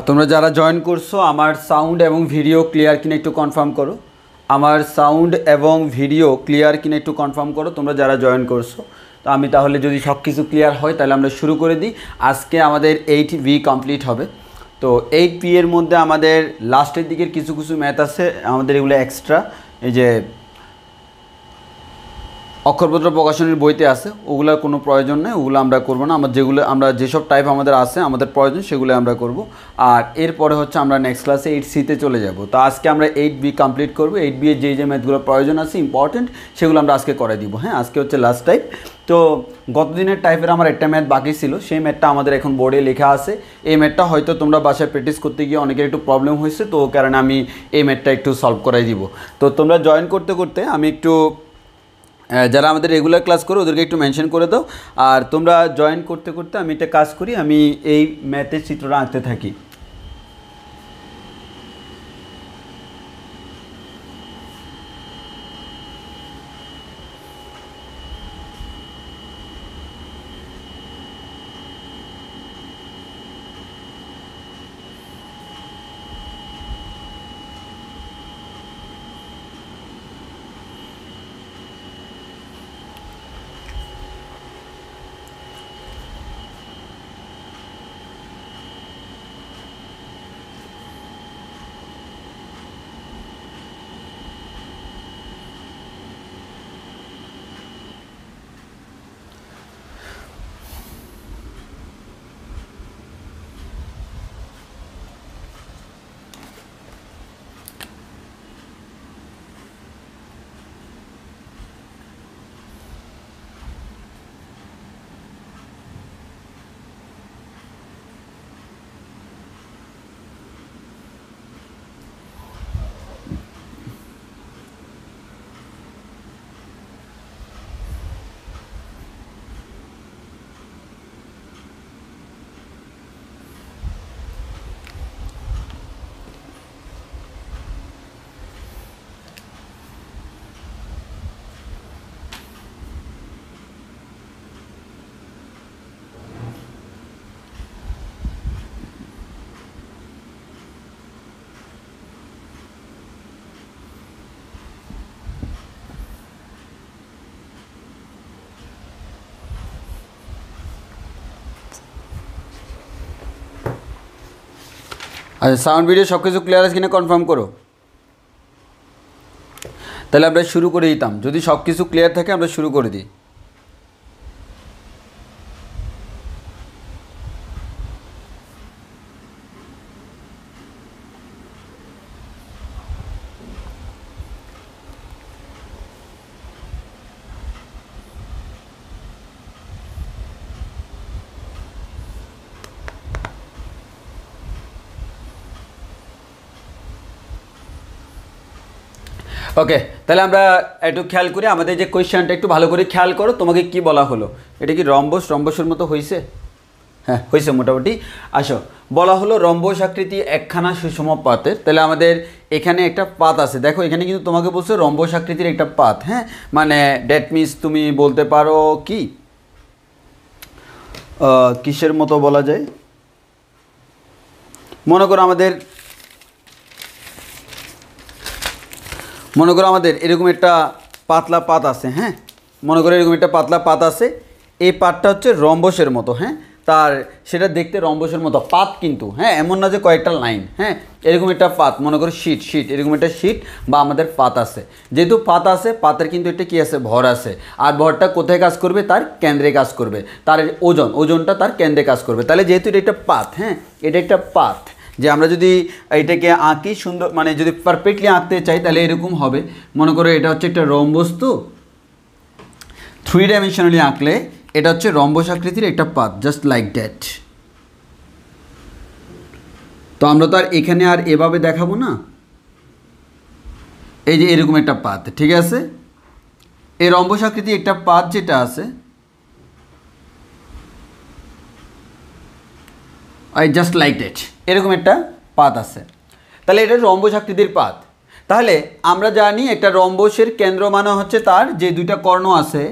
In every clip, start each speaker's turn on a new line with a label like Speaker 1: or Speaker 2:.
Speaker 1: তোমরা যারা জয়েন করছো আমার সাউন্ড এবং ভিডিও ক্লিয়ার কিনা একটু কনফার্ম করো। আমার সাউন্ড এবং ভিডিও ক্লিয়ার কিনা একটু কনফার্ম করো তোমরা যারা জয়েন করছো। তো আমি তাহলে যদি সব কিছু ক্লিয়ার হয় তাহলে আমরা শুরু করে দিই। আজকে আমাদের 8V কমপ্লিট হবে। তো 8P এর মধ্যে আমাদের লাস্টের দিকের কিছু কিছু ম্যাথ আছে আমাদের, এগুলো এক্সট্রা, এই যে অক্ষরপত্র প্রকাশনের বইতে আছে, ওগুলোর কোনো প্রয়োজন নেই, ওগুলো আমরা করব না। আমরা যেসব টাইপ আমাদের আছে আমাদের প্রয়োজন সেগুলো আমরা করব। আর এরপরে হচ্ছে আমরা নেক্সট ক্লাসে 8Cতে চলে যাব। তো আজকে আমরা 8B কমপ্লিট করব। 8B এর যে ম্যাথগুলো প্রয়োজন আছে ইম্পর্টেন্ট সেগুলো আমরা আজকে করে দিব। হ্যাঁ, আজকে হচ্ছে লাস্ট টাইপ। তো গতদিনের টাইপের আমার একটা ম্যাথ বাকি ছিল, সেই ম্যাথটা আমাদের এখন বোর্ডে লেখা আছে। এই ম্যাথটা হয়তো তোমরা বাসায় প্র্যাকটিস করতে গিয়ে অনেকের একটু প্রবলেম হয়েছে, তো কারণে আমি এই ম্যাথটা একটু সলভ করাই দিব। তো তোমরা জয়েন করতে করতে আমি একটু যারা আমাদের রেগুলার ক্লাস করো ওদেরকে একটু মেনশন করে দাও। আর তোমরা জয়েন করতে করতে আমি একটা কাজ করি, আমি এই ম্যাথের চিত্রটা আঁকতে থাকি। আচ্ছা, সাউন্ড ভিডিও সব কিছু ক্লিয়ার আছে কিনা কনফার্ম করো। তাহলে আমরা শুরু করে দিতাম, যদি সব কিছু ক্লিয়ার থাকে আমরা শুরু করে দিই। ওকে, তাহলে আমরা একটু খেয়াল করি আমাদের যে কোয়েশ্চেনটা, একটু ভালো করে খেয়াল করো। তোমাকে কি বলা হলো, এটা কি রম্বসের মতো হয়েছে? হ্যাঁ হয়েছে মোটামুটি। আসো, বলা হলো রম্বস আকৃতি একখানা সুষম পাতের, তাহলে আমাদের এখানে একটা পাত আছে, দেখো এখানে কিন্তু তোমাকে বলছে রম্বস আকৃতির একটা পাত। হ্যাঁ, মানে দ্যাট মিনস তুমি বলতে পারো কি কিসের মতো বলা যায়, মনে করো আমাদের এরকম একটা পাতলা পাত আছে। হ্যাঁ, মনে করো এরকম একটা পাতলা পাত আছে, এই পাতটা হচ্ছে রম্বসের মতো। হ্যাঁ, তার সেটা দেখতে রম্বসের মতো পাত কিন্তু, হ্যাঁ এমন না যে কয়েকটা লাইন। হ্যাঁ, এরকম একটা পাত, মনে করো শিট এরকম একটা শিট বা আমাদের পাত আছে। যেহেতু পাত আছে, পাতের কিন্তু একটা কী আছে, ভর আছে। আর ভরটা কোথায় কাজ করবে, তার কেন্দ্রে কাজ করবে। তার ওজনটা তার কেন্দ্রে কাজ করবে। তাহলে যেহেতু এটা একটা পাত, হ্যাঁ এটা একটা পাত, যে আমরা যদি এটাকে আঁকি সুন্দর, মানে যদি পারফেক্টলি আঁকতে চাই তাহলে এরকম হবে। মনে করো এটা হচ্ছে একটা রম্বস, তো 3 ডাইমেনশনালি আঁকলে এটা হচ্ছে রম্বস আকৃতির একটা পাত, জাস্ট লাইক দ্যাট। তো আমরা তো আর এখানে আর এভাবে দেখাবো না, এই যে এরকম একটা পাত, ঠিক আছে। এই রম্বস আকৃতির একটা পাত যেটা আছে, জাস্ট লাইক দ্যাট, এরকম একটা পাত আছে। তাহলে এটা রম্বস আকৃতির পাত। তাহলে আমরা জানি একটা রম্বসের কেন্দ্র মানে হচ্ছে তার যে দুইটা কর্ণ আছে,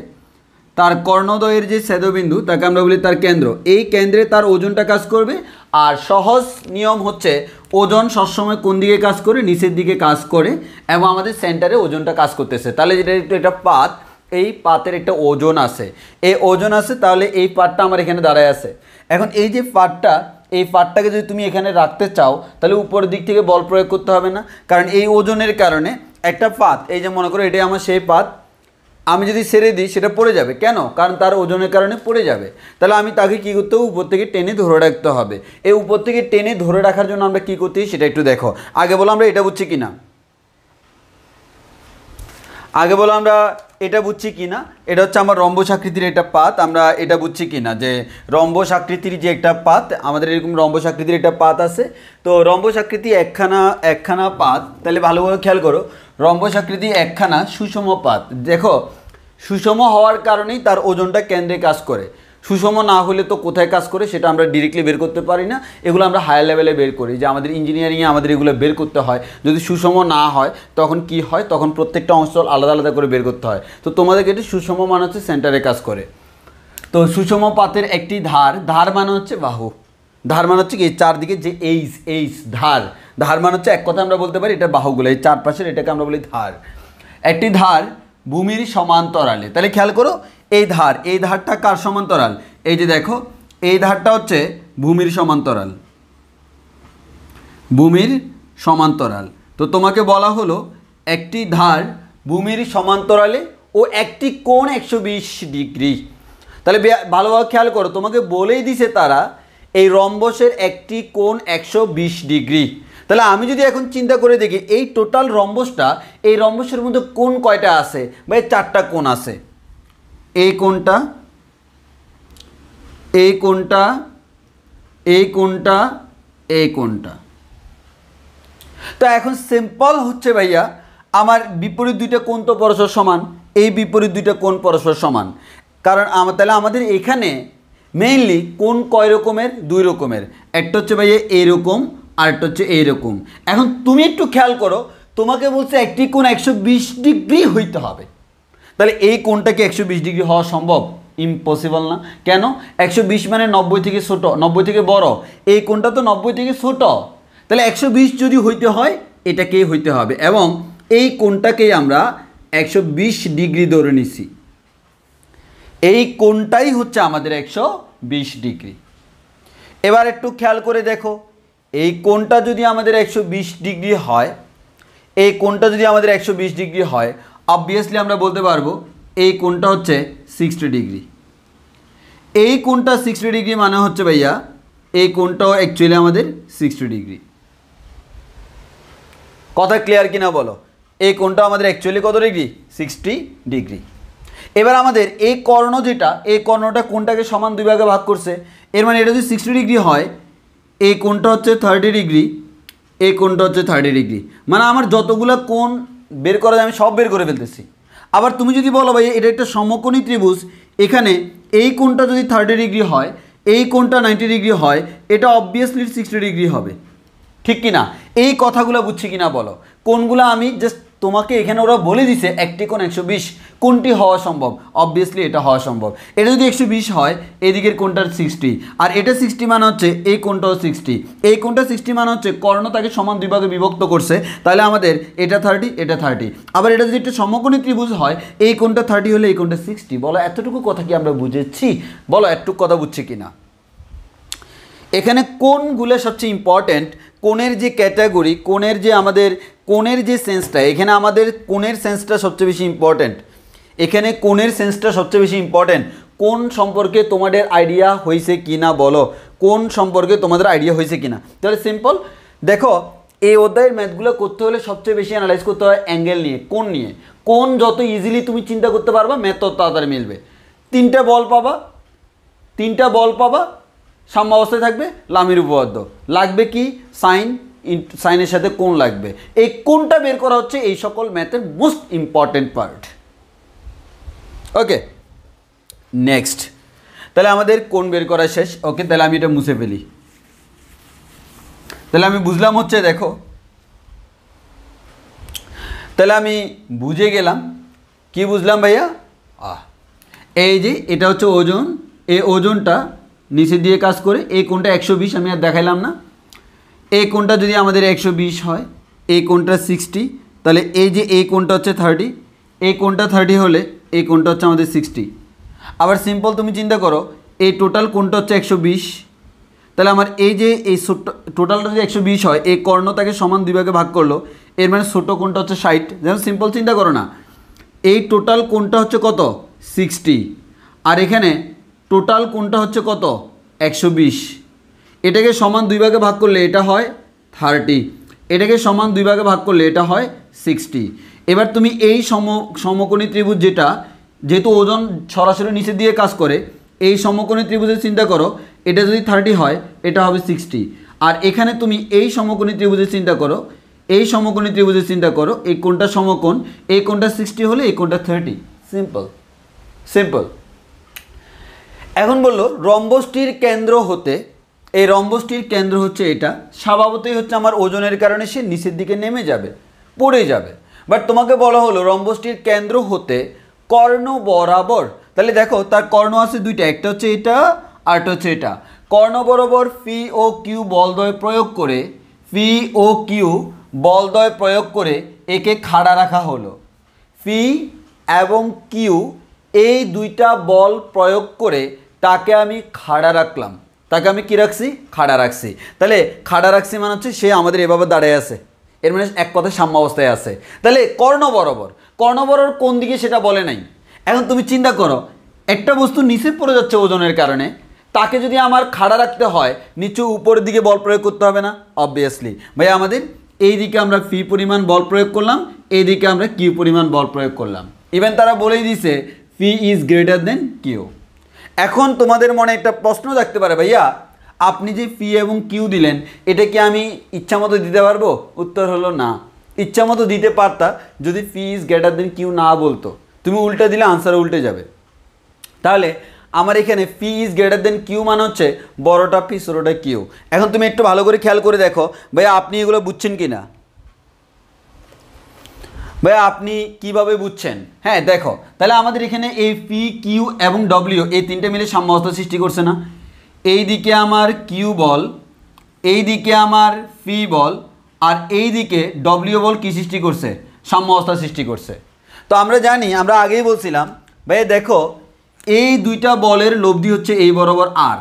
Speaker 1: তার কর্ণদ্বয়ের যে ছেদবিন্দু তাকে আমরা বলি তার কেন্দ্র। এই কেন্দ্রে তার ওজনটা কাজ করবে। আর সহজ নিয়ম হচ্ছে ওজন সবসময় কোন দিকে কাজ করে, নিচের দিকে কাজ করে, এবং আমাদের সেন্টারে ওজনটা কাজ করতেছে। তাহলে যেটা এটা পাত, এই পাতের একটা ওজন আছে, এই ওজন আছে, তাহলে এই পাতটা আমার এখানে দাঁড়ায় আছে। এখন এই যে পাতটা, এই পাতটাকে যদি তুমি এখানে রাখতে চাও তাহলে উপরের দিক থেকে বল প্রয়োগ করতে হবে না, কারণ এই ওজনের কারণে একটা পাত, এই যে মনে করো এটাই আমার সেই পাত, আমি যদি ছেড়ে দিই সেটা পড়ে যাবে। কেন? কারণ তার ওজনের কারণে পড়ে যাবে। তাহলে আমি তাকে কী করতে হবে, উপর থেকে টেনে ধরে রাখতে হবে। এই উপর থেকে টেনে ধরে রাখার জন্য আমরা কী করতে সেটা একটু দেখো। আগে বলো আমরা এটা বুঝছি কিনা, এটা বুঝছি কিনা, এটা হচ্ছে আমার রম্বস আকৃতির একটা পাত। আমরা এটা বুঝছি কিনা যে রম্বস আকৃতির যে একটা পাত, আমাদের এরকম রম্বস আকৃতির একটা পাত আছে। তো রম্বস আকৃতি একখানা পাত, তাহলে ভালোভাবে খেয়াল করো, রম্বস আকৃতি একখানা সুষম পাত। দেখো, সুষম হওয়ার কারণেই তার ওজনটা কেন্দ্রে কাজ করে। সুষম না হলে তো কোথায় কাজ করে সেটা আমরা ডিরেক্টলি বের করতে পারি না, এগুলো আমরা হায়ার লেভেলে বের করি, যে আমাদের ইঞ্জিনিয়ারিংয়ে আমাদের এগুলো বের করতে হয়। যদি সুষম না হয় তখন কি হয়, তখন প্রত্যেকটা অঞ্চল আলাদা আলাদা করে বের করতে হয়। তো তোমাদেরকে এটি সুষম মানে হচ্ছে সেন্টারে কাজ করে। তো সুষম পাতের একটি ধার মানে হচ্ছে বাহু, ধার মানে হচ্ছে কি চারদিকে যে এইচ ধার মানে হচ্ছে এক কথা আমরা বলতে পারি এটা বাহুগুলো, এই চারপাশের এটাকে আমরা বলি ধার। একটি ধার ভূমির সমান্তরালে, তাহলে খেয়াল করো এই ধারটা কার সমান্তরাল, এই যে দেখো এই ধারটা হচ্ছে ভূমির সমান্তরাল। তো তোমাকে বলা হলো একটি ধার ভূমির সমান্তরালে ও একটি কোণ 120 ডিগ্রি। তাহলে ভালোভাবে খেয়াল করো, তোমাকে বলেই দিছে তারা এই রম্বসের একটি কোণ 120 ডিগ্রি। তাহলে আমি যদি এখন চিন্তা করে দেখি এই টোটাল রম্বসটা, এই রম্বসের মধ্যে কোণ কয়টা আছে, বা 4টা কোণ আছে। এই কোণটা, এই কোণটা, এই কোণটা, এই কোণটা। তো এখন সিম্পল হচ্ছে ভাইয়া, আমার বিপরীত দুইটা কোণ তো পরস্পর সমান, এই বিপরীত দুইটা কোণ পরস্পর সমান, কারণ তাহলে আমাদের এখানে মেইনলি কোণ কয় রকমের, 2 রকমের। একটা হচ্ছে ভাইয়া এইরকম, আর একটা হচ্ছে এইরকম। এখন তুমি একটু খেয়াল করো, তোমাকে বলছে একটি কোণ 120 ডিগ্রি হইতে হবে, তাহলে এই কোণটা কি 120 ডিগ্রি হওয়া সম্ভব? ইম্পসিবল না। কেন? 120 মানে 90 থেকে ছোট, 90 থেকে বড়, এই কোণটা তো 90 থেকে ছোট। তাহলে 120 যদি হইতে হয় এটাকেই হইতে হবে, এবং এই কোণটাকেই আমরা 120 ডিগ্রি ধরে নিছি। এই কোণটাই হচ্ছে আমাদের 120 ডিগ্রি। এবার একটু খেয়াল করে দেখো, এই কোণটা যদি আমাদের 120 ডিগ্রি হয়, এই কোণটা যদি আমাদের 120 ডিগ্রি হয়, অবভিয়াসলি আমরা বলতে পারবো এই কোণটা হচ্ছে 60 ডিগ্রি। এই কোণটা 60 ডিগ্রি মানে হচ্ছে ভাইয়া এই কোণটাও অ্যাকচুয়ালি আমাদের 60 ডিগ্রি। কথা ক্লিয়ার কিনা বলো? এই কোণটা আমাদের অ্যাকচুয়ালি কত ডিগ্রি? 60 ডিগ্রি। এবার আমাদের এই কর্ণ যেটা, এই কর্ণটা কোণটাকে সমান 2 ভাগে ভাগ করছে, এর মানে এটা যদি 60 ডিগ্রি হয়, এই কোণটা হচ্ছে 30 ডিগ্রি, এই কোণটা হচ্ছে 30 ডিগ্রি। মানে আমার যতগুলো কোণ বের করা যায় আমি সব বের করে ফেলতেছি। আবার তুমি যদি বলো ভাই এটা একটা সমকোণী ত্রিভুজ, এখানে এই কোণটা যদি 30 ডিগ্রি হয়, এই কোণটা 90 ডিগ্রি হয়, এটা অবভিয়াসলি 60 ডিগ্রি হবে, ঠিক কি না? এই কথাগুলো বুঝছি কিনা বলো? কোনগুলো আমি জাস্ট তোমাকে এখানে ওরা বলে দিছে একটি কোণ 120, কোনটি হওয়া সম্ভব? অবভিয়াসলি এটা হওয়া সম্ভব। এটা যদি 120 হয়, এদিকের কোণটার 60, আর এটা 60 মানে হচ্ছে এই কোণটাও 60, এই কোণটা 60 মানে হচ্ছে কর্ণ তাকে সমান দুই ভাগে বিভক্ত করছে, তাহলে আমাদের এটা 30, এটা 30। আবার এটা যদি একটা সমকোণী ত্রিভুজ হয়, এই কোণটা 30 হলে এই কোণটা 60। বলো এতটুকু কথা কি আমরা বুঝেছি? বলো এতটুকু কথা বুঝছি কিনা? এখানে কোণগুলো সবচেয়ে ইম্পর্ট্যান্ট। কোণের যে ক্যাটাগরি, কোণের যে আমাদের কোণের যে সেন্সটা, এখানে আমাদের কোণের সেন্সটা সবচেয়ে বেশি ইম্পর্ট্যান্ট। এখানে কোণের সেন্সটা সবচেয়ে বেশি ইম্পর্ট্যান্ট। কোণ সম্পর্কে তোমাদের আইডিয়া হয়েছে কি না বলো? কোণ সম্পর্কে তোমাদের আইডিয়া হয়েছে কি না? তাহলে সিম্পল দেখো, এই অধ্যায়ের ম্যাথগুলো করতে হলে সবচেয়ে বেশি অ্যানালাইজ করতে হয় অ্যাঙ্গেল নিয়ে, কোণ নিয়ে। কোণ যত ইজিলি তুমি চিন্তা করতে পারবা, ম্যাথ তত তাড়াতাড়ি মিলবে। তিনটা বল পাবা, সাম্যাবস্থায় থাকবে, লামির উপপাদ্য লাগবে কি? সাইনের সাথে কোণ লাগবে। এই কোণটা বের করা হচ্ছে এই সকল ম্যাথের মোস্ট ইম্পর্টেন্ট পার্ট। ওকে, নেক্সট। তাহলে আমাদের কোণ বের করা শেষ। ওকে, তাহলে আমি এটা মুছে ফেলি। তাহলে আমি বুঝলাম হচ্ছে, দেখো তাহলে আমি বুঝে গেলাম। কি বুঝলাম ভাইয়া? এই যে এটা হচ্ছে ওজন, এই ওজনটা নিচে দিয়ে কাজ করে। এই কোণটা 120, আমি আর দেখাইলাম না। এই কোণটা যদি আমাদের 120 হয়, এই কোণটা 60, তাহলে এই যে এই কোণটা হচ্ছে 30, এই কোণটা 30 হলে এই কোণটা হচ্ছে আমাদের 60। আবার সিম্পল তুমি চিন্তা করো, এই টোটাল কোণটা হচ্ছে 120, তাহলে আমার এই যে এই টোটালটা যদি 120 হয়, এই কর্ণ তাকে সমান দুই ভাগে ভাগ করলো, এর মানে ছোটো কোণটা হচ্ছে 60। যেমন সিম্পল চিন্তা করো না, এই টোটাল কোণটা হচ্ছে কত? 60, আর এখানে টোটাল কোণটা হচ্ছে কত? 120। এটাকে সমান দুই ভাগে ভাগ করলে এটা হয় 30, এটাকে সমান দুই ভাগে ভাগ করলে এটা হয় 60। এবার তুমি এই সমকোণী ত্রিভুজ, যেটা যেহেতু ওজন সরাসরি নিচে দিয়ে কাজ করে, এই সমকোণী ত্রিভুজের চিন্তা করো, এটা যদি 30 হয়, এটা হবে 60। আর এখানে তুমি এই সমকোণী ত্রিভুজের চিন্তা করো, এই সমকোণী ত্রিভুজের চিন্তা করো, এই কোণটা সমকোণ, এই কোণটা 60 হলে এই কোণটা 30। সিম্পল। এখন বললো রম্বসটির কেন্দ্র হতে, এই রম্বসটির কেন্দ্র হচ্ছে এটা, স্বভাবতই হচ্ছে আমার ওজনের কারণে সে নিচের দিকে নেমে যাবে, পড়ে যাবে। বাট তোমাকে বলা হলো রম্বসটির কেন্দ্র হতে কর্ণ বরাবর। তাহলে দেখো তার কর্ণ আছে দুইটা, একটা হচ্ছে এটা, আরটা হচ্ছে এটা। কর্ণ বরাবর ফি ও কিউ বলদ্বয় প্রয়োগ করে একে খাড়া রাখা হলো। ফি এবং কিউ এই দুইটা বল প্রয়োগ করে তাকে আমি খাড়া রাখলাম। তাকে আমি কী রাখছি? খাড়া রাখছি। তাহলে খাড়া রাখছি মানে হচ্ছে সে আমাদের এভাবে দাঁড়িয়ে আছে, এর মানে এক কথায় সাম্যাবস্থায় আছে। তাহলে কর্ণ বরাবর কোন দিকে সেটা বলে নাই। এখন তুমি চিন্তা করো, একটা বস্তু নিচে পড়ে যাচ্ছে ওজনের কারণে, তাকে যদি আমার খাড়া রাখতে হয়, নিচু উপরের দিকে বল প্রয়োগ করতে হবে না? অবভিয়াসলি ভাই, আমাদের এই দিকে আমরা ফি পরিমাণ বল প্রয়োগ করলাম, এই দিকে আমরা কিউ পরিমাণ বল প্রয়োগ করলাম। ইভেন তারা বলেই দিছে phi is greater than Q. এখন তোমাদের মনে একটা প্রশ্ন থাকতে পারে, ভাইয়া আপনি যে ফি এবং কিউ দিলেন, এটা কি আমি ইচ্ছামতো দিতে পারবো? উত্তর হলো না। ইচ্ছামতো দিতে পারতা যদি phi is greater than Q না বলতো। তুমি উল্টে দিলে আনসার উল্টে যাবে। তাহলে আমার এখানে phi is greater than Q মানে হচ্ছে বড়টা ফি, ছোটোটা কিউ। এখন তুমি একটু ভালো করে খেয়াল করে দেখো, ভাইয়া আপনি এগুলো বুঝছেন কি না? ভাইয়া আপনি কিভাবে বুঝছেন? হ্যাঁ দেখো, তাহলে আমাদের এখানে এই পি কিউ এবং ডব্লিউ এই তিনটে মিলে সাম্যাবস্থা সৃষ্টি করছে না? এই দিকে আমার কিউ বল, এই দিকে আমার পি বল, আর এই দিকে ডব্লিউ বল কি সৃষ্টি করছে? সাম্যাবস্থা সৃষ্টি করছে। তো আমরা জানি, আমরা আগেই বলছিলাম ভাইয়া দেখো, এই দুইটা বলের লব্ধি হচ্ছে এই বরাবর আর,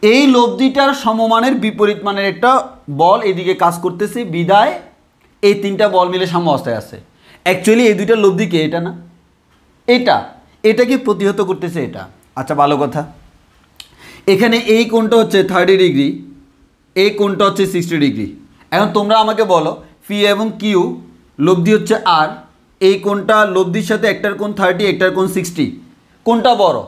Speaker 1: এই লব্ধিটার সমমানের বিপরীত মানের একটা বল এদিকে কাজ করতেছে, বিদায় এই তিনটা বল মিলে সাম্যাবস্থায় আছে। অ্যাকচুয়ালি এই দুইটার লব্ধি কি? এটা না, এটাকে প্রতিহত করতেছে এটা। আচ্ছা ভালো কথা, এখানে এই কোণটা হচ্ছে 30 ডিগ্রি, এই কোণটা হচ্ছে 60 ডিগ্রি। এখন তোমরা আমাকে বলো, ফি এবং কিউ লব্ধি হচ্ছে আর, এই কোণটা লব্ধির সাথে একটার কোণ 30, একটার কোণ 60, কোনটা বড়?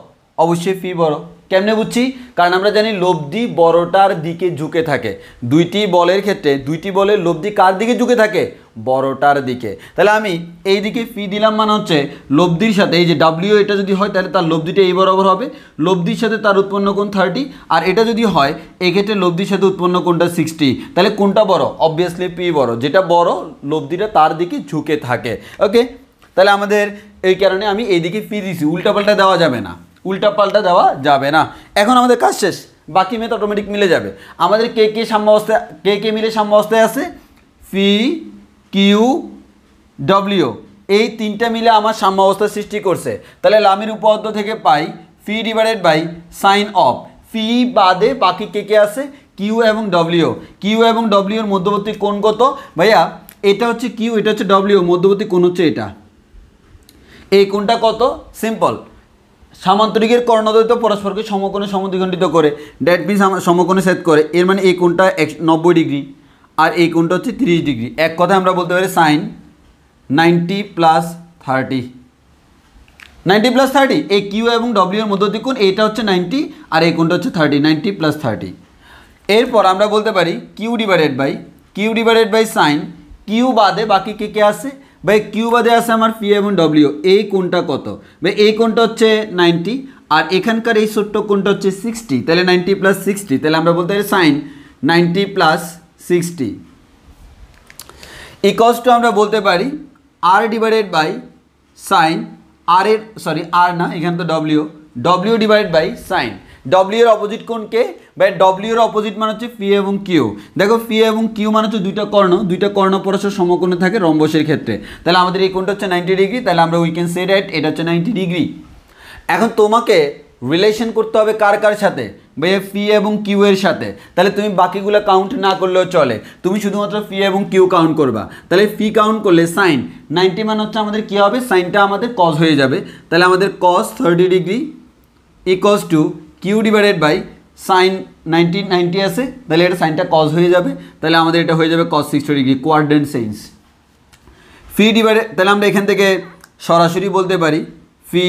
Speaker 1: অবশ্যই ফি বড়। কেমনে বুঝছি? কারণ আমরা জানি লব্ধি বড়টার দিকে ঝুঁকে থাকে। দুইটি বলের ক্ষেত্রে দুইটি বলের লব্ধি কার দিকে ঝুঁকে থাকে? বড়টার দিকে। তাহলে আমি এই দিকে ফি দিলাম মানে হচ্ছে লব্ধির সাথে এই যে ডাব্লিউ এটা যদি হয় তাহলে তার লব্ধিটা এই বরাবর হবে, লব্ধির সাথে তার উৎপন্ন কোণ 30, আর এটা যদি হয় এক্ষেত্রে লব্ধির সাথে উৎপন্ন কোণটা 60। তাহলে কোনটা বড়? অবভিয়াসলি পি বড়, যেটা বড় লব্ধিটা তার দিকে ঝুঁকে থাকে। ওকে, তাহলে আমাদের এই কারণে আমি এইদিকে ফি দিছি, উল্টাপাল্টা দেওয়া যাবে না, উল্টাপাল্টা দেওয়া যাবে না। এখন আমাদের কাজ শেষ, বাকি মেথ অটোমেটিক মিলে যাবে। আমাদের কে কে সাম্যাবস্থায়, কে মিলে সাম্যাবস্থায় আছে? ফি, কিউ, ডব্লিউ, এই তিনটা মিলে আমার সাম্যাবস্থা সৃষ্টি করছে। তাহলে লামির উপপাদ্য থেকে পাই ফি ডিভাইডেড বাই সাইন অফ ফি বাদে বাকি কে কে আছে? কিউ এবং ডব্লিউ। কিউ এবং ডব্লিউ এর মধ্যবর্তী কোণ কত? ভাইয়া এটা হচ্ছে কিউ, এটা হচ্ছে ডব্লিউ, মধ্যবর্তী কোণ হচ্ছে এটা। এই কোণটা কত? সিম্পল, সামান্তরিকের কর্ণদ্বয় তো পরস্পরকে সমকোণে সমদ্বিখণ্ডিত করে, দ্যাট মিনস সমকোণে ছেদ করে, এর মানে এই কোণটা 90 ডিগ্রি আর এই কোণটা হচ্ছে 30 ডিগ্রি। এক কথায় আমরা বলতে পারি সাইন 90 + 30, 90 + 30। এই কিউ এবং ডব্লিউ এর মধ্যবর্তী কোণ এইটা হচ্ছে 90 আর এই কোণটা হচ্ছে 30, 90 + 30। এরপর আমরা বলতে পারি Q divided by sine, Q বাদে বাকি কে কে আছে? ভাই কিউ বাদে আছে আমার পি এবং ডব্লিউ। এই কোণটা কত? ভাই এই কোণটা হচ্ছে 90 আর এখানকার এই ছোট্ট কোণটা হচ্ছে 60, তাহলে 90 + 60, তাহলে আমরা বলতে পারি সাইন 90 + 60 ইকুয়ালস টু আমরা বলতে পারি R divided by sine, R এর সরি আর না, এখানে তো W divided by sine. W এর অপোজিট কোণকে? বাই ডব্লিউ এর অপোজিট মানে হচ্ছে পি এবং কিউ। দেখো পি এবং কিউ মানে হচ্ছে দুইটা কর্ণ পরস্পর সমকোণে থাকে রম্বসের ক্ষেত্রে। তাহলে আমাদের এই কোণটা হচ্ছে 90 ডিগ্রি, তাহলে আমরা উই ক্যান সে দ্যাট এটা হচ্ছে 90 ডিগ্রি। এখন তোমাকে রিলেশন করতে হবে কার কার সাথে? ভাই পি এবং কিউ এর সাথে। তাহলে তুমি বাকিগুলো কাউন্ট না করলেও চলে, তুমি শুধুমাত্র পি এবং কিউ কাউন্ট করবা। তাহলে পি কাউন্ট করলে সাইন 90 মানে হচ্ছে আমাদের কী হবে? সাইনটা আমাদের কজ হয়ে যাবে। তাহলে আমাদের cos 30 degree equals to Q divided by sine 90 আছে, তাহলে এটা সাইনটা কজ হয়ে যাবে, তাহলে আমাদের এটা হয়ে যাবে cos 60 degree, quadrant sense. Phi divided, তাহলে আমরা এখান থেকে সরাসরি বলতে পারি phi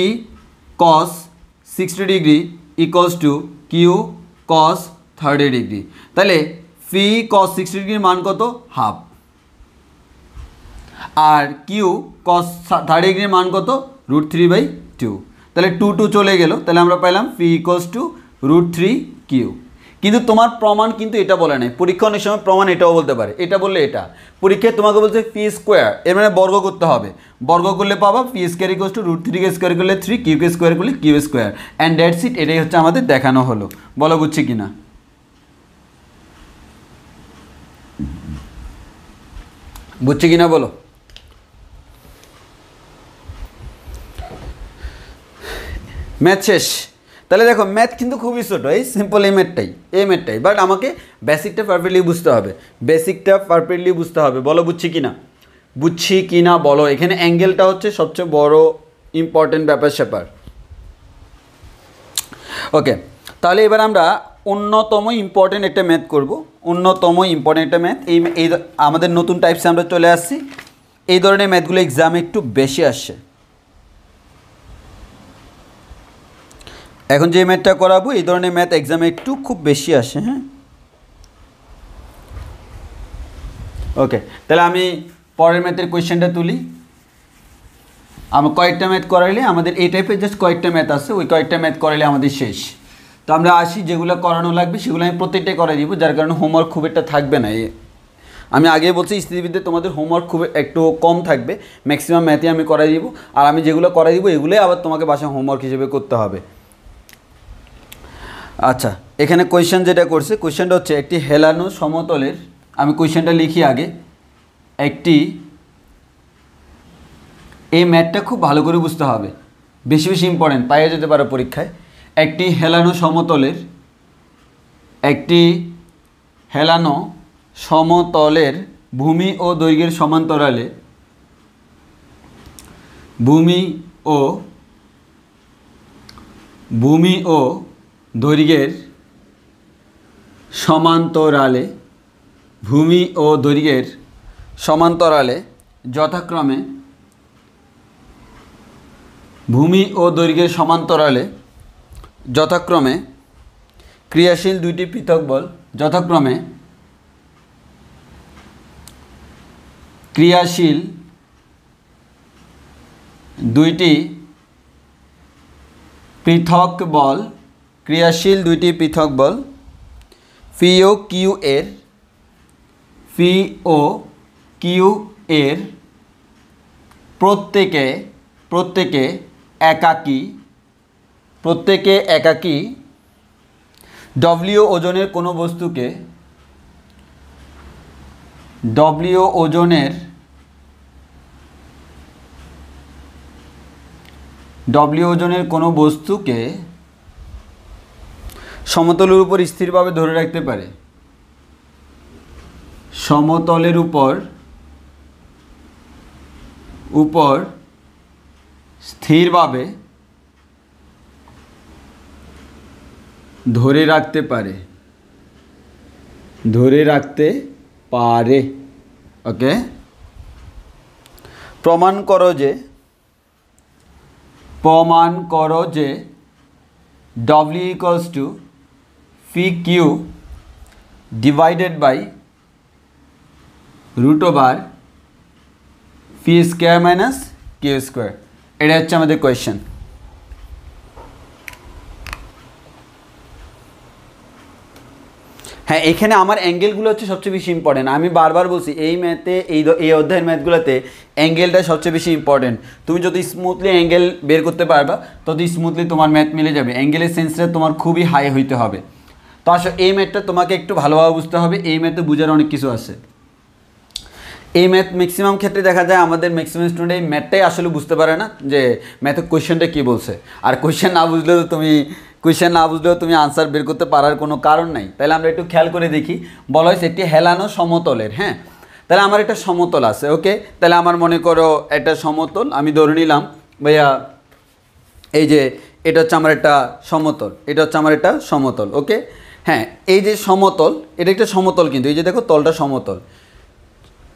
Speaker 1: cos 60 degree equals to q cos 30 degree. তাহলে ফি কজ 60 ডিগ্রির মান কত? হাফ। আর কিউ কজ 30 ডিগ্রির মান কত? √3/2। তাহলে 2 চলে গেল, তাহলে আমরা পাইলাম ফি ইকুয়ালস টু √3 কিউ। কিন্তু তোমার প্রমাণ কিন্তু এটা বলে নাই, পরীক্ষা অনেক সময় প্রমাণ এটাও বলতে পারে, এটা বললে এটা। পরীক্ষায় তোমাকে বলছে পি স্কোয়ার, এর মানে বর্গ করতে হবে, বর্গ করলে পাবা P square equals to √3 square করলে 3, কিউ স্কোয়ার করলে Q square, and that's it. এটাই হচ্ছে আমাদের দেখানো হলো। বলো বুঝছি কিনা? বুঝছি কিনা বলো? ম্যাথ শেষ। তাহলে দেখো ম্যাথ কিন্তু খুবই ছোটো, এই সিম্পল এই ম্যাথটাই, বাট আমাকে বেসিকটা পারফেক্টলি বুঝতে হবে, বলো বুঝছি কিনা বলো। এখানে অ্যাঙ্গেলটা হচ্ছে সবচেয়ে বড় ইম্পর্টেন্ট ব্যাপার। ওকে, তাহলে এবার আমরা অন্যতম ইম্পর্টেন্ট একটা ম্যাথ করব। এই আমাদের নতুন টাইপসে আমরা চলে আসছি। এই ধরনের ম্যাথগুলো এক্সামে একটু বেশি আসছে। এখন যে ম্যাথটা করাবো এই ধরনের ম্যাথ এক্সামে একটু খুব বেশি আসে। হ্যাঁ, ওকে, তাহলে আমি পরের ম্যাথের কোয়েশ্চেনটা তুলি। আমরা কয়েকটা ম্যাথ করাইলে আমাদের এই টাইপের জাস্ট কয়েকটা ম্যাথ আছে, ওই কয়েকটা ম্যাথ করাইলে আমাদের শেষ। তো আমরা আসি, যেগুলো করানো লাগবে সেগুলো আমি প্রত্যেকটাই করাই দিব, যার কারণে হোমওয়ার্ক খুব একটা থাকবে না। আমি আগেই বলছি স্থিতিবিদ্যায় তোমাদের হোমওয়ার্ক খুব একটু কম থাকবে, ম্যাক্সিমাম ম্যাথই আমি করাই দিব। আর আমি যেগুলো করাই দিব এগুলোই আবার তোমাকে বাসায় হোমওয়ার্ক হিসেবে করতে হবে। আচ্ছা, এখানে কোয়েশ্চেন যেটা করছে, কোয়েশ্চেনটা হচ্ছে একটি হেলানো সমতলের, আমি কোয়েশ্চেনটা লিখি আগে। এই ম্যাথটা খুব ভালো করে বুঝতে হবে, বেশি ইম্পর্টেন্ট, পাইয়ে যেতে পারো পরীক্ষায়। একটি হেলানো সমতলের ভূমি ও দৈর্ঘ্যের সমান্তরালে ভূমি ও দৈর্ঘ্যের সমান্তরালে যথাক্রমে যথাক্রমে ক্রিয়াশীল দুইটি পৃথক বল, যথাক্রমে ক্রিয়াশীল দুইটি পৃথক বল, ক্রিয়াশীল দুইটি পৃথক বল পি ও কিউ এর প্রত্যেকে একাকী ডব্লিউ ওজনের কোনো বস্তুকে সমতলের উপর স্থিরভাবে ধরে রাখতে পারে, সমতলের উপর স্থিরভাবে ধরে রাখতে পারে। ওকে, প্রমাণ করো যে W equals to phi q divided by root over phi square minus q square। এটা হচ্ছে আমাদের কোয়েশ্চেন। হ্যাঁ, এখানে আমার অ্যাঙ্গেলগুলো হচ্ছে সবচেয়ে বেশি ইম্পর্টেন্ট। আমি বারবার বলছি এই ম্যাথে এই অধ্যায়ের ম্যাথগুলোতে অ্যাঙ্গেলটা সবচেয়ে বেশি ইম্পর্টেন্ট। তুমি যদি স্মুথলি অ্যাঙ্গেল বের করতে পারবা তত স্মুথলি তোমার ম্যাথ মিলে যাবে। অ্যাঙ্গেলের সেন্সটা তোমার খুবই হাই হইতে হবে। তো আসলে এই ম্যাথটা তোমাকে একটু ভালোভাবে বুঝতে হবে। এই ম্যাথে বোঝার অনেক কিছু আছে। এই ম্যাথ ম্যাক্সিমাম ক্ষেত্রে দেখা যায় আমাদের ম্যাক্সিমাম স্টুডেন্ট এই ম্যাথটাই আসলে বুঝতে পারে না যে ম্যাথের কোয়েশ্চেনটা কী বলছে। আর কোয়েশ্চেন না বুঝলেও তুমি আনসার বের করতে পারার কোনো কারণ নাই। তাহলে আমরা একটু খেয়াল করে দেখি। বলা হয়েছে একটি হেলানো সমতলের, হ্যাঁ, তাহলে আমার একটা সমতল আছে। ওকে, তাহলে আমার মনে করো একটা সমতল আমি ধরে নিলাম ভাইয়া, এই যে এটা হচ্ছে আমার একটা সমতল, ওকে। হ্যাঁ, এই যে সমতল, এটা একটা সমতল, কিন্তু এই যে দেখো তলটা সমতল,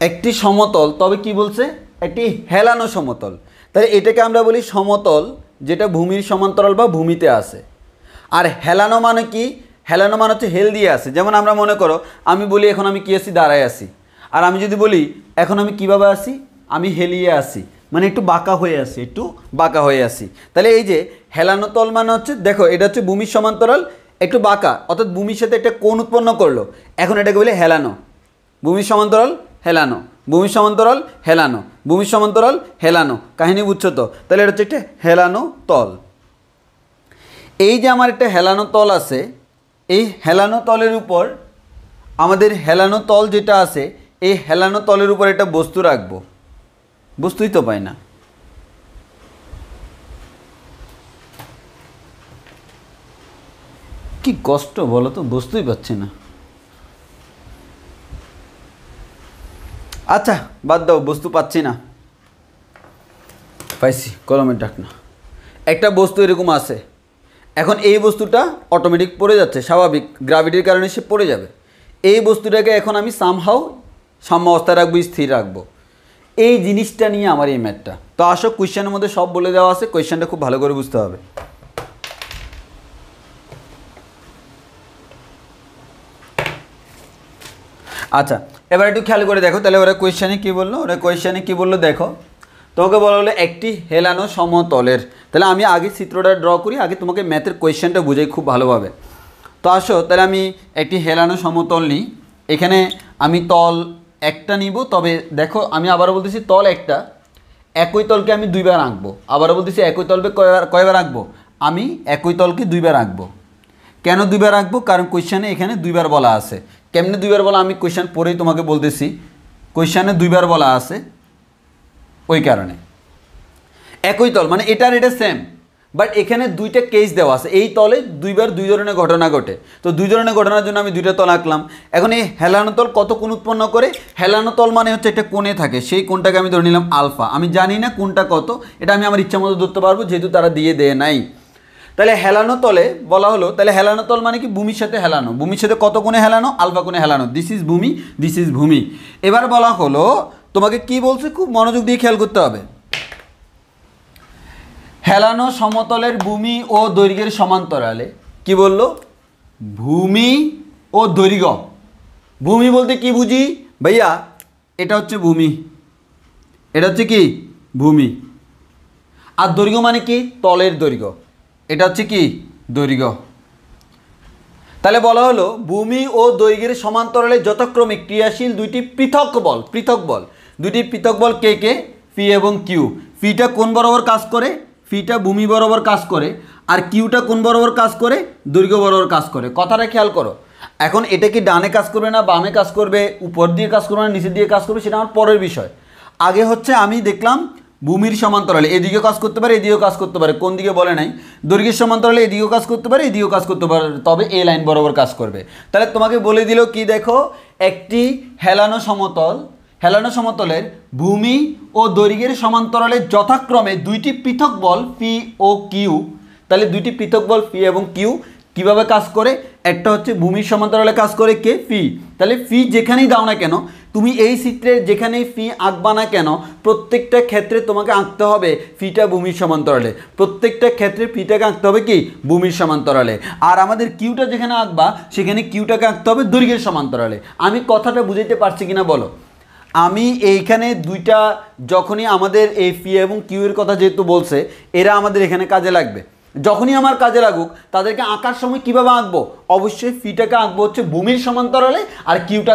Speaker 1: একটি সমতল, তবে কি বলছে একটি হেলানো সমতল। তাহলে এটাকে আমরা বলি সমতল যেটা ভূমির সমান্তরাল বা ভূমিতে আছে। আর হেলানো মানে কি? হেলানো মানে হচ্ছে হেল দিয়ে আছে। যেমন আমরা মনে করো আমি বলি এখন আমি কি আছি, দাঁড়ায় আছি। আর আমি যদি বলি এখন আমি কিভাবে আছি, আমি হেলিয়ে আছি, মানে একটু বাঁকা হয়ে আছি। তাহলে এই যে হেলানো তল মানে হচ্ছে, দেখো এটা হচ্ছে ভূমির সমান্তরাল একটু বাঁকা, অর্থাৎ ভূমির সাথে একটা কোণ উৎপন্ন করলো। এখন এটাকে বলে হেলানো। ভূমির সমান্তরাল হেলানো, কাহিনী বুঝছো তো? তাহলে এটা হচ্ছে একটা হেলানো তল। এই যে আমার একটা হেলানো তল আছে, এই হেলানো তলের উপর আমাদের হেলানো তল যেটা আছে, এই হেলানো তলের উপর একটা বস্তু রাখবো। বস্তুই তো পাই না, কি কষ্ট বলো তো, বস্তুই পাচ্ছি না। আচ্ছা বাদ দাও, বস্তু পাচ্ছি না, পাইছি, কলমের ডাক না। একটা বস্তু এরকম আছে, এখন এই বস্তুটা অটোমেটিক পড়ে যাচ্ছে, স্বাভাবিক গ্র্যাভিটির কারণে সে পড়ে যাবে। এই বস্তুটাকে এখন আমি সামহাউ সাম্য অবস্থায় রাখবো, স্থির রাখবো। এই জিনিসটা নিয়ে আমার এই ম্যাথটা। তো আসো কোয়েশ্চেনের মধ্যে সব বলে দেওয়া আছে, কোয়েশ্চেনটা খুব ভালো করে বুঝতে হবে। আচ্ছা, এবার একটু খেয়াল করে দেখো। তাহলে ওরা কোয়েশ্চেনে কী বললো, দেখো তোমাকে বলা হলো একটি হেলানো সমতলের। তাহলে আমি আগে চিত্রটা ড্র করি, আগে তোমাকে ম্যাথের কোয়েশ্চেনটা বুঝাই খুব ভালোভাবে। তো আসো, তাহলে আমি একটি হেলানো সমতল নিই। এখানে আমি তল একটা নিব, তবে দেখো আমি আবারও বলতেছি তল একটা, একই তলকে আমি দুইবার আঁকবো। আবারও বলতেছি একই তলকে কয়বার আঁকবো, আমি একই তলকে দুইবার আঁকবো। কেন দুইবার আঁকবো? কারণ কোয়েশ্চেনে এখানে দুইবার বলা আছে। কেমনে দুইবার বলা, আমি কোয়েশ্চেন পরেই তোমাকে বলতেছি। কোয়েশ্চেনে দুইবার বলা আছে, ওই কারণে। একই তল মানে এটা সেম, বাট এখানে দুইটা কেস দেওয়া আছে। এই তলে দুইবার দুই ধরনের ঘটনা ঘটে। তো দুই ধরনের ঘটনার জন্য আমি দুইটা তল আঁকলাম। এখন এই হেলানো তল কত কোণ উৎপন্ন করে? হেলানো তল মানে হচ্ছে একটা কোণে থাকে, সেই কোণটাকে আমি ধরে নিলাম আলফা। আমি জানি না কোণটা কত, এটা আমি আমার ইচ্ছা মতো ধরতে পারবো, যেহেতু তারা দিয়ে দেয় নাই। তাহলে হেলানো তলে বলা হলো, তাহলে হেলানো তল মানে কি? ভূমির সাথে হেলানো। ভূমির সাথে কত কোণে হেলানো? আলফা কোণে হেলানো। দিস ইজ ভূমি। এবার বলা হলো তোমাকে কি বলছে, খুব মনোযোগ দিয়ে খেয়াল করতে হবে। হেলানো সমতলের ভূমি ও দৈর্ঘ্যের সমান্তরালে কি বললো ভূমি ও দৈর্ঘ্য ভূমি বলতে কি বুঝি ভাইয়া এটা হচ্ছে ভূমি এটা হচ্ছে কি ভূমি আর দৈর্ঘ্য মানে কি তলের দৈর্ঘ্য এটা হচ্ছে কি দৈর্ঘ্য তাহলে বলা হলো ভূমি ও দৈর্ঘ্যের সমান্তরালে যথাক্রমে ক্রিয়াশীল দুইটি পৃথক বল দুইটি পৃথক বল কে কে পি এবং কিউ পিটা কোন বরাবর কাজ করে পিটা ভূমি বরাবর কাজ করে আর কিউটা কোন বরাবর কাজ করে দৈর্ঘ্য বরাবর কাজ করে কথাটা খেয়াল করো এখন এটা কি ডানে কাজ করবে না বামে কাজ করবে উপর দিয়ে কাজ করবে না নিচে দিয়ে কাজ করবে সেটা আমার পরের বিষয় আগে হচ্ছে আমি দেখলাম ভূমির সমান্তরালে এদিকেও কাজ করতে পারে এদিকেও কাজ করতে পারে কোন দিকে বলে নাই দৈর্ঘ্যের সমান্তরালে এদিকেও কাজ করতে পারে এদিকেও কাজ করতে পারে তবে এই লাইন বরাবর কাজ করবে তাহলে তোমাকে বলে দিল কি দেখো একটি হেলানো সমতলের ভূমি ও দৈর্ঘ্যের সমান্তরালে যথাক্রমে দুইটি পৃথক বল পি ও কিউ তাহলে দুইটি পৃথক বল পি এবং কিউ কিভাবে কাজ করে একটা হচ্ছে ভূমির সমান্তরালে কাজ করে কে পি তাহলে পি যেখানেই দাও না কেন তুমি এই চিত্রের যেখানেই পি আঁকবা না কেন প্রত্যেকটা ক্ষেত্রে তোমাকে আঁকতে হবে পিটা ভূমির সমান্তরালে প্রত্যেকটা ক্ষেত্রে পিটাকে আঁকতে হবে কি ভূমির সমান্তরালে আর আমাদের কিউটা যেখানে আঁকবা সেখানে কিউটাকে আঁকতে হবে দৈর্ঘ্যের সমান্তরালে আমি কথাটা বুঝাইতে পারছি কিনা বলো আমি এইখানে দুইটা যখনই আমাদের এই পি এবং কিউ এর কথা যেহেতু বলছে এরা আমাদের এখানে কাজে লাগবে যখনই আমার কাজে লাগুক তাদেরকে আঁকার সময় কিভাবে আঁকবো অবশ্যই পিটাকে আঁকবো হচ্ছে ভূমির সমান্তরালে আর কিউটা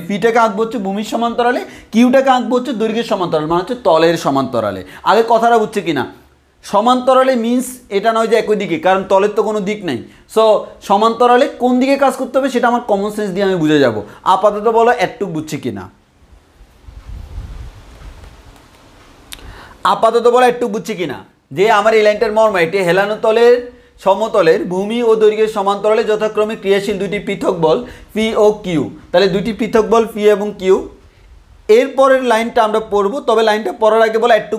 Speaker 1: পিটাকে আঁকবো হচ্ছে ভূমির সমান্তরালে কিউটাকে আঁকবো হচ্ছে দৈর্ঘ্যের সমান্তরালে মানে হচ্ছে তলের সমান্তরালে আগে কথাটা বুঝছে কিনা সমান্তরালে মিন্স এটা নয় যে একই দিকে কারণ তলের তো কোনো দিক নেই সো সমান্তরালে কোন দিকে কাজ করতে হবে সেটা আমার কমন সেন্স দিয়ে আমি বুঝে যাব আপাতত বলো একটুক বুঝছে কিনা আপাতত বলো একটু বুঝছি কিনা যে আমার এই লাইনটার মর্ম এটি হেলানো তলের সমতলের ভূমি ও দৈর্ঘ্যের সমান্তরালে যথাক্রমে ক্রিয়াশীল দুইটি পৃথক বল পি ও কিউ তাহলে দুইটি পৃথক বল পি এবং কিউ এরপরের লাইনটা আমরা পড়ব তবে লাইনটা পড়ার আগে বলো একটু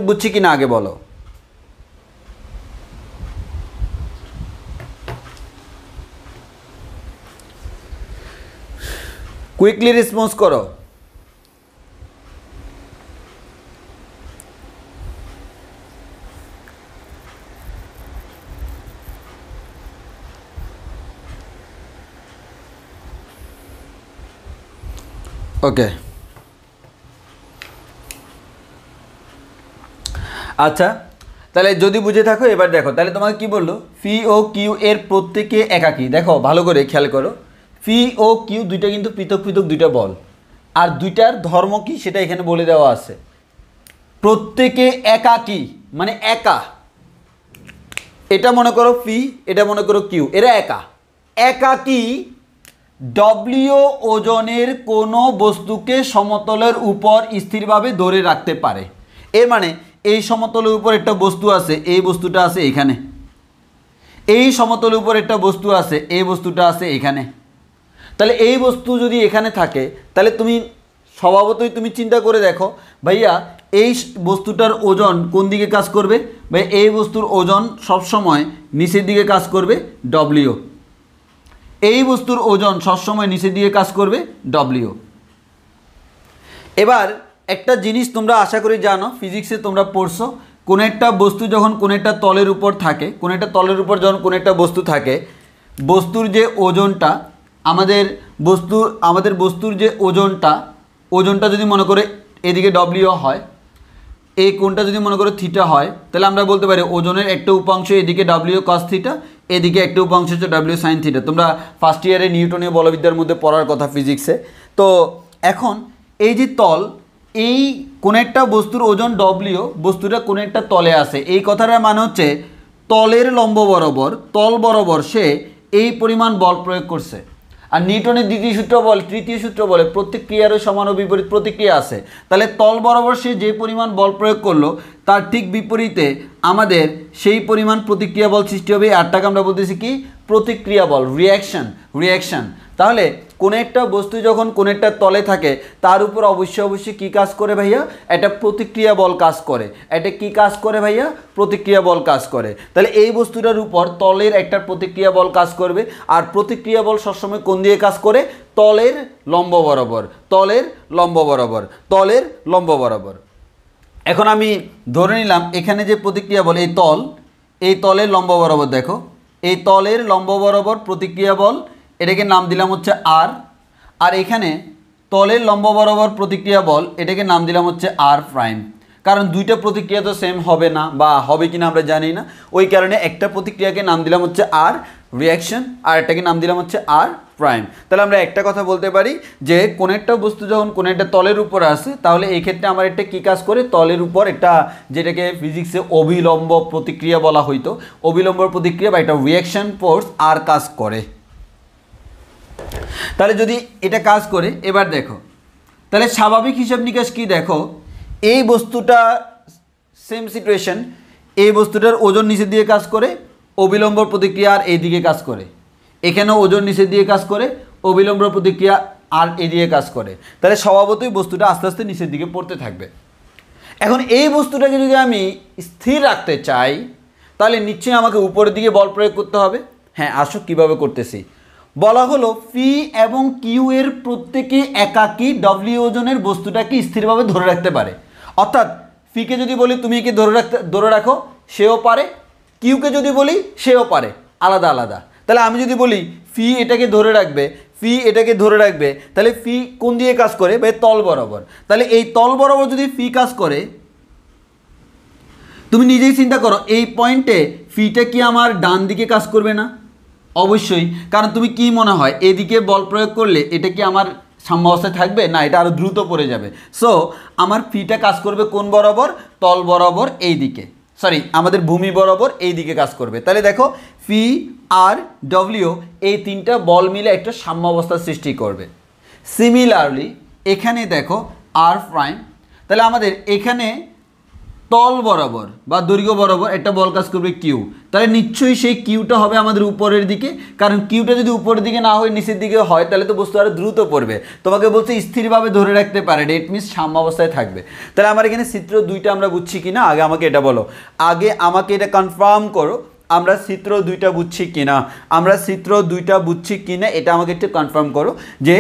Speaker 1: বুঝছি কিনা আগে বলো কুইকলি রেসপন্স করো ওকে আচ্ছা তাহলে যদি বুঝে থাকো এবার দেখো তাহলে তোমাকে কি বললো পি ও কিউ এর প্রত্যেকে একাকী দেখো ভালো করে খেয়াল করো পি ও কিউ দুইটা কিন্তু পৃথক পৃথক দুইটা বল আর দুইটার ধর্ম কি সেটা এখানে বলে দেওয়া আছে প্রত্যেকে একাকী মানে একা এটা মনে করো পি এটা মনে করো কিউ এরা একাকী ডব্লিউ ওজনের কোনো বস্তুকে সমতলের উপর স্থিরভাবে ধরে রাখতে পারে এর মানে এই সমতলের উপর একটা বস্তু আছে এই বস্তুটা আছে এখানে এই সমতলের উপর একটা বস্তু আছে এই বস্তুটা আছে এখানে তাহলে এই বস্তু যদি এখানে থাকে তাহলে তুমি স্বভাবতই তুমি চিন্তা করে দেখো ভাইয়া এই বস্তুটার ওজন কোন দিকে কাজ করবে ভাই এই বস্তুর ওজন সবসময় নিচের দিকে কাজ করবে ডব্লিউ এই বস্তুর ওজন সবসময় নিচের দিকে কাজ করবে ডব্লিউ এবার একটা জিনিস তোমরা আশা করি জানো ফিজিক্সে তোমরা পড়ছো কোন একটা বস্তু যখন কোন একটা তলের উপর থাকে কোন একটা তলের উপর যখন কোন একটা বস্তু থাকে বস্তুর যে ওজনটা আমাদের বস্তুর যে ওজনটা যদি মনে করে এদিকে ডব্লিউ হয় এই কোণটা যদি মনে করো থিটা হয় তাহলে আমরা বলতে পারি ওজনের একটা উপাংশ এদিকে ডব্লিউ কস থিটা এদিকে একটা উপাংশ হচ্ছে ডব্লিউ সাইন থিটা তোমরা ফার্স্ট ইয়ারে নিউটনীয় বলবিদ্যার মধ্যে পড়ার কথা ফিজিক্সে তো এখন এই যে তল এই কোন একটা বস্তুর ওজন ডব্লিউ বস্তুটা কোন একটা তলে আসে এই কথাটার মানে হচ্ছে তলের লম্ব বরাবর তল বরাবর সে এই পরিমাণ বল প্রয়োগ করছে আর নিউটনের তৃতীয় সূত্র বলে প্রত্যেক ক্রিয়ারও সমান ও বিপরীত প্রতিক্রিয়া আছে তাহলে তল বরাবর সে যে পরিমাণ বল প্রয়োগ করলো তার ঠিক বিপরীতে আমাদের সেই পরিমাণ প্রতিক্রিয়া বল সৃষ্টি হবে আরটাকে আমরা বলতেছি কি প্রতিক্রিয়া বল রিঅ্যাকশন তাহলে কোন একটা বস্তু যখন কোন একটা তলে থাকে তার উপর অবশ্যই কি কাজ করে ভাইয়া একটা প্রতিক্রিয়া বল কাজ করে এটা কি কাজ করে ভাইয়া প্রতিক্রিয়া বল কাজ করে তাহলে এই বস্তুটার উপর তলের একটা প্রতিক্রিয়া বল কাজ করবে আর প্রতিক্রিয়া বল সবসময় কোন দিকে কাজ করে তলের লম্ব বরাবর এখন আমি ধরে নিলাম এখানে যে প্রতিক্রিয়া বল এই তলের লম্ব বরাবর দেখো, এই তলের লম্ব বরাবর প্রতিক্রিয়া বল, এটাকে নাম দিলাম হচ্ছে আর। আর এখানে তলের লম্ব বরাবর প্রতিক্রিয়া বল, এটাকে নাম দিলাম হচ্ছে আর প্রাইম। কারণ দুইটা প্রতিক্রিয়া তো সেম হবে না, বা হবে কিনা আমরা জানি না, ওই কারণে একটা প্রতিক্রিয়াকে নাম দিলাম হচ্ছে আর রিয়াকশন, আর এটাকে নাম দিলাম হচ্ছে আর প্রাইম। তাহলে আমরা একটা কথা বলতে পারি যে কোনো একটা বস্তু যখন কোনো একটা তলের উপর আসে, তাহলে এই ক্ষেত্রে আমার একটা কী কাজ করে, তলের উপর একটা, যেটাকে ফিজিক্সে অবিলম্ব প্রতিক্রিয়া বলা হইতো, অবিলম্ব প্রতিক্রিয়া বা একটা রিয়াকশন ফোর্স আর কাজ করে। তাহলে যদি এটা কাজ করে, এবার দেখো তাহলে স্বাভাবিক হিসাব নিকাশ কি, দেখো এই বস্তুটা সেম সিচুয়েশন, এই বস্তুটার ওজন নিচের দিকে কাজ করে, অবিলম্ব প্রতিক্রিয়া আর এই দিকে কাজ করে, এখানেও ওজন নিচের দিকে কাজ করে, অবিলম্ব প্রতিক্রিয়া আর এই দিকে কাজ করে। তাহলে স্বভাবতই বস্তুটা আস্তে আস্তে নিচের দিকে পড়তে থাকবে। এখন এই বস্তুটাকে যদি আমি স্থির রাখতে চাই, তাহলে নিশ্চয়ই আমাকে উপরের দিকে বল প্রয়োগ করতে হবে। হ্যাঁ, আসো কীভাবে করতেছি। বলা হলো ফি এবং কিউ এর প্রত্যেকে একাকী ডব্লিউ ওজনের বস্তুটাকে স্থিরভাবে ধরে রাখতে পারে। অর্থাৎ ফিকে যদি বলি তুমি একে ধরে রাখো, সেও পারে, কিউকে যদি বলি সেও পারে, আলাদা আলাদা। তাহলে আমি যদি বলি ফি এটাকে ধরে রাখবে, ফি এটাকে ধরে রাখবে, তাহলে ফি কোন দিকে কাজ করে, ভাই তল বরাবর। তাহলে এই তল বরাবর যদি ফি কাজ করে, তুমি নিজেই চিন্তা করো এই পয়েন্টে ফিটা কি আমার ডান দিকে কাজ করবে না? অবশ্যই। কারণ তুমি কি মনে হয় এদিকে বল প্রয়োগ করলে এটা কি আমার সাম্যাবস্থায় থাকবে না, এটা আরও দ্রুত পড়ে যাবে। সো আমার ফিটা কাজ করবে কোন বরাবর, তল বরাবর এই দিকে, সরি আমাদের ভূমি বরাবর এই দিকে কাজ করবে। তাহলে দেখো ফি আর ডব্লিউ এই তিনটা বল মিলে একটা সাম্যাবস্থার সৃষ্টি করবে। সিমিলারলি এখানে দেখো আর প্রাইম, তাহলে আমাদের এখানে তল বরাবর বা দৈর্ঘ্য বরাবর একটা বল কাজ করবে কিউ, তাহলে নিশ্চয়ই সেই কিউটা হবে আমাদের উপরের দিকে। কারণ কিউটা যদি উপরের দিকে না হয় নিচের দিকে হয়, তাহলে তো বস্তু আরও দ্রুত পড়বে। তোমাকে বলছে স্থিরভাবে ধরে রাখতে পারে, ডেট মিনস সাম্যাবস্থায় থাকবে। তাহলে আমার এখানে চিত্র দুইটা আমরা বুঝছি কি না, আগে আমাকে এটা বলো, আগে আমাকে এটা কনফার্ম করো আমরা চিত্র দুইটা বুঝছি কিনা, আমরা চিত্র দুইটা বুঝছি কিনা এটা আমাকে একটু কনফার্ম করো যে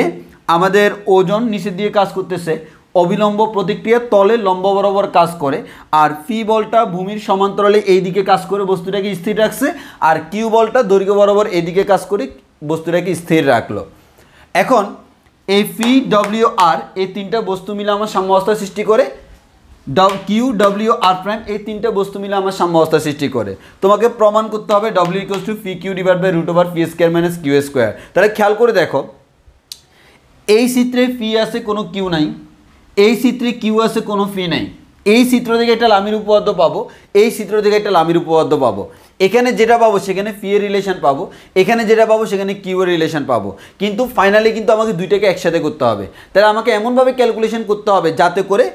Speaker 1: আমাদের ওজন নিচের দিকে কাজ করতেছে, অবিলম্ব প্রতিক্রিয়া তলে লম্ব বরাবর কাজ করে, আর ফি বলটা ভূমির সমান্তরালে এই দিকে কাজ করে বস্তুটাকে স্থির রাখছে, আর কিউ বলটা দৈর্ঘ্য বরাবর এই দিকে কাজ করে বস্তুটাকে স্থির রাখলো। এখন এই ফি ডব্লিউ আর এই তিনটা বস্তু মিলে আমার সাম্যাবস্থা সৃষ্টি করে, কিউ ডব্লিউ আর প্রাইম এই তিনটা বস্তু মিলে আমার সাম্যাবস্থা সৃষ্টি করে। তোমাকে প্রমাণ করতে হবে W equals to phi Q divide by root over P square minus Q square. তাহলে খেয়াল করে দেখো, এই চিত্রে ফি আছে, কোনো কিউ নাই, এই চিত্রে কিউ আছে, কোনো ফি নাই। এই চিত্র থেকে একটা লামির উপপাদ্য পাবো, এই চিত্র থেকে একটা লামির উপপাদ্য পাবো। এখানে যেটা পাবো সেখানে ফি এর রিলেশন পাবো, এখানে যেটা পাবো সেখানে কিউ এর রিলেশন পাবো। কিন্তু ফাইনালি কিন্তু আমাকে দুইটাকে একসাথে করতে হবে। তাহলে আমাকে এমনভাবে ক্যালকুলেশন করতে হবে যাতে করে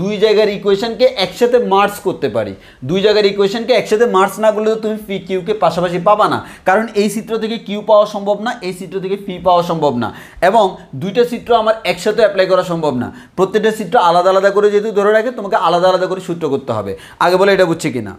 Speaker 1: দুই জায়গার ইকুয়েশনকে একসাথে মার্জ করতে পারি। দুই জায়গার ইকুয়েশনকে একসাথে মার্জ না করলে তো তুমি ফি কিউকে পাশাপাশি পাবা না, কারণ এই চিত্র থেকে কিউ পাওয়া সম্ভব না, এই চিত্র থেকে ফি পাওয়া সম্ভব না, এবং দুইটা চিত্র আমার একসাথে অ্যাপ্লাই করা সম্ভব না। প্রত্যেকটা চিত্র আলাদা আলাদা করে যেহেতু ধরে রাখে, তোমাকে আলাদা আলাদা করে সূত্র করতে হবে। আগে বলে এটা বুঝছি কিনা।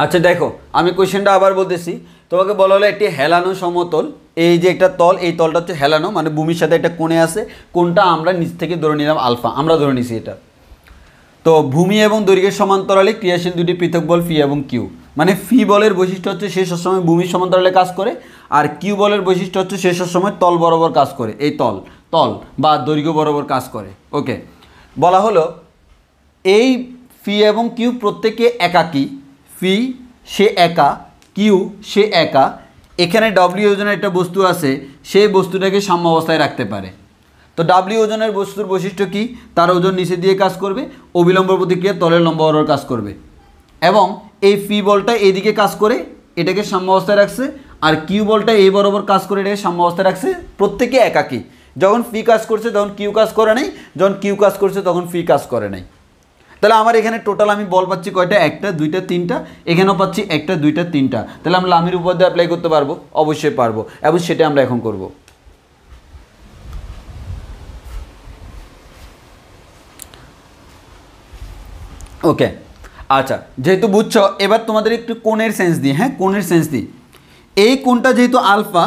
Speaker 1: আচ্ছা দেখো, আমি কোয়েশ্চেনটা আবার বলতেছি। তোমাকে বলা হলো একটি হেলানো সমতল, এই যে একটা তল, এই তলটা হচ্ছে হেলানো, মানে ভূমির সাথে একটা কোণে আছে, কোণটা আমরা নিচ থেকে ধরে নিলাম আলফা, আমরা ধরে নিছি এটা। তো ভূমি এবং দৈর্ঘ্যের সমান্তরালে ক্রিয়াশীল দুটি পৃথক বল ফি এবং কিউ, মানে ফি বলের বৈশিষ্ট্য হচ্ছে সে সবসময় ভূমির সমান্তরালে কাজ করে, আর কিউ বলের বৈশিষ্ট্য হচ্ছে সে সবসময় তল বরাবর কাজ করে, এই তল বা দৈর্ঘ্য বরাবর কাজ করে। ওকে, বলা হলো এই ফি এবং কিউ প্রত্যেকে একাকী, ফি সে একা, কিউ সে একা, এখানে ডব্লিউ ওজনের একটা বস্তু আছে, সেই বস্তুটাকে সাম্যাবস্থায় রাখতে পারে। তো ডাব্লিউ ওজনের বস্তুর বৈশিষ্ট্য কি, তার ওজন নিচে দিয়ে কাজ করবে, অবিলম্ব প্রতিক্রিয়া তলের লম্ব বরাবর কাজ করবে, এবং এই ফি বলটা এইদিকে কাজ করে এটাকে সাম্যাবস্থায় রাখছে, আর কিউ বলটা এই বরাবর কাজ করে এটাকে সাম্যাবস্থায় রাখছে। প্রত্যেকে একাকী, যখন ফি কাজ করছে তখন কিউ কাজ করে নাই, যখন কিউ কাজ করছে তখন ফি কাজ করে নাই। তাহলে আমার এখানে টোটাল আমি বল পাচ্ছি কয়টা, একটা দুইটা তিনটা, এখানেও পাচ্ছি একটা দুইটা তিনটা। তাহলে আমরা লামির উপপাদ্য অ্যাপ্লাই করতে পারবো, অবশ্যই পারবো, এবং সেটা আমরা এখন করব। ওকে, আচ্ছা যেহেতু বুঝছো, এবার তোমাদের একটু কোণের সেন্স দিই। হ্যাঁ, কোণের সেন্স দিই। এই কোণটা যেহেতু আলফা,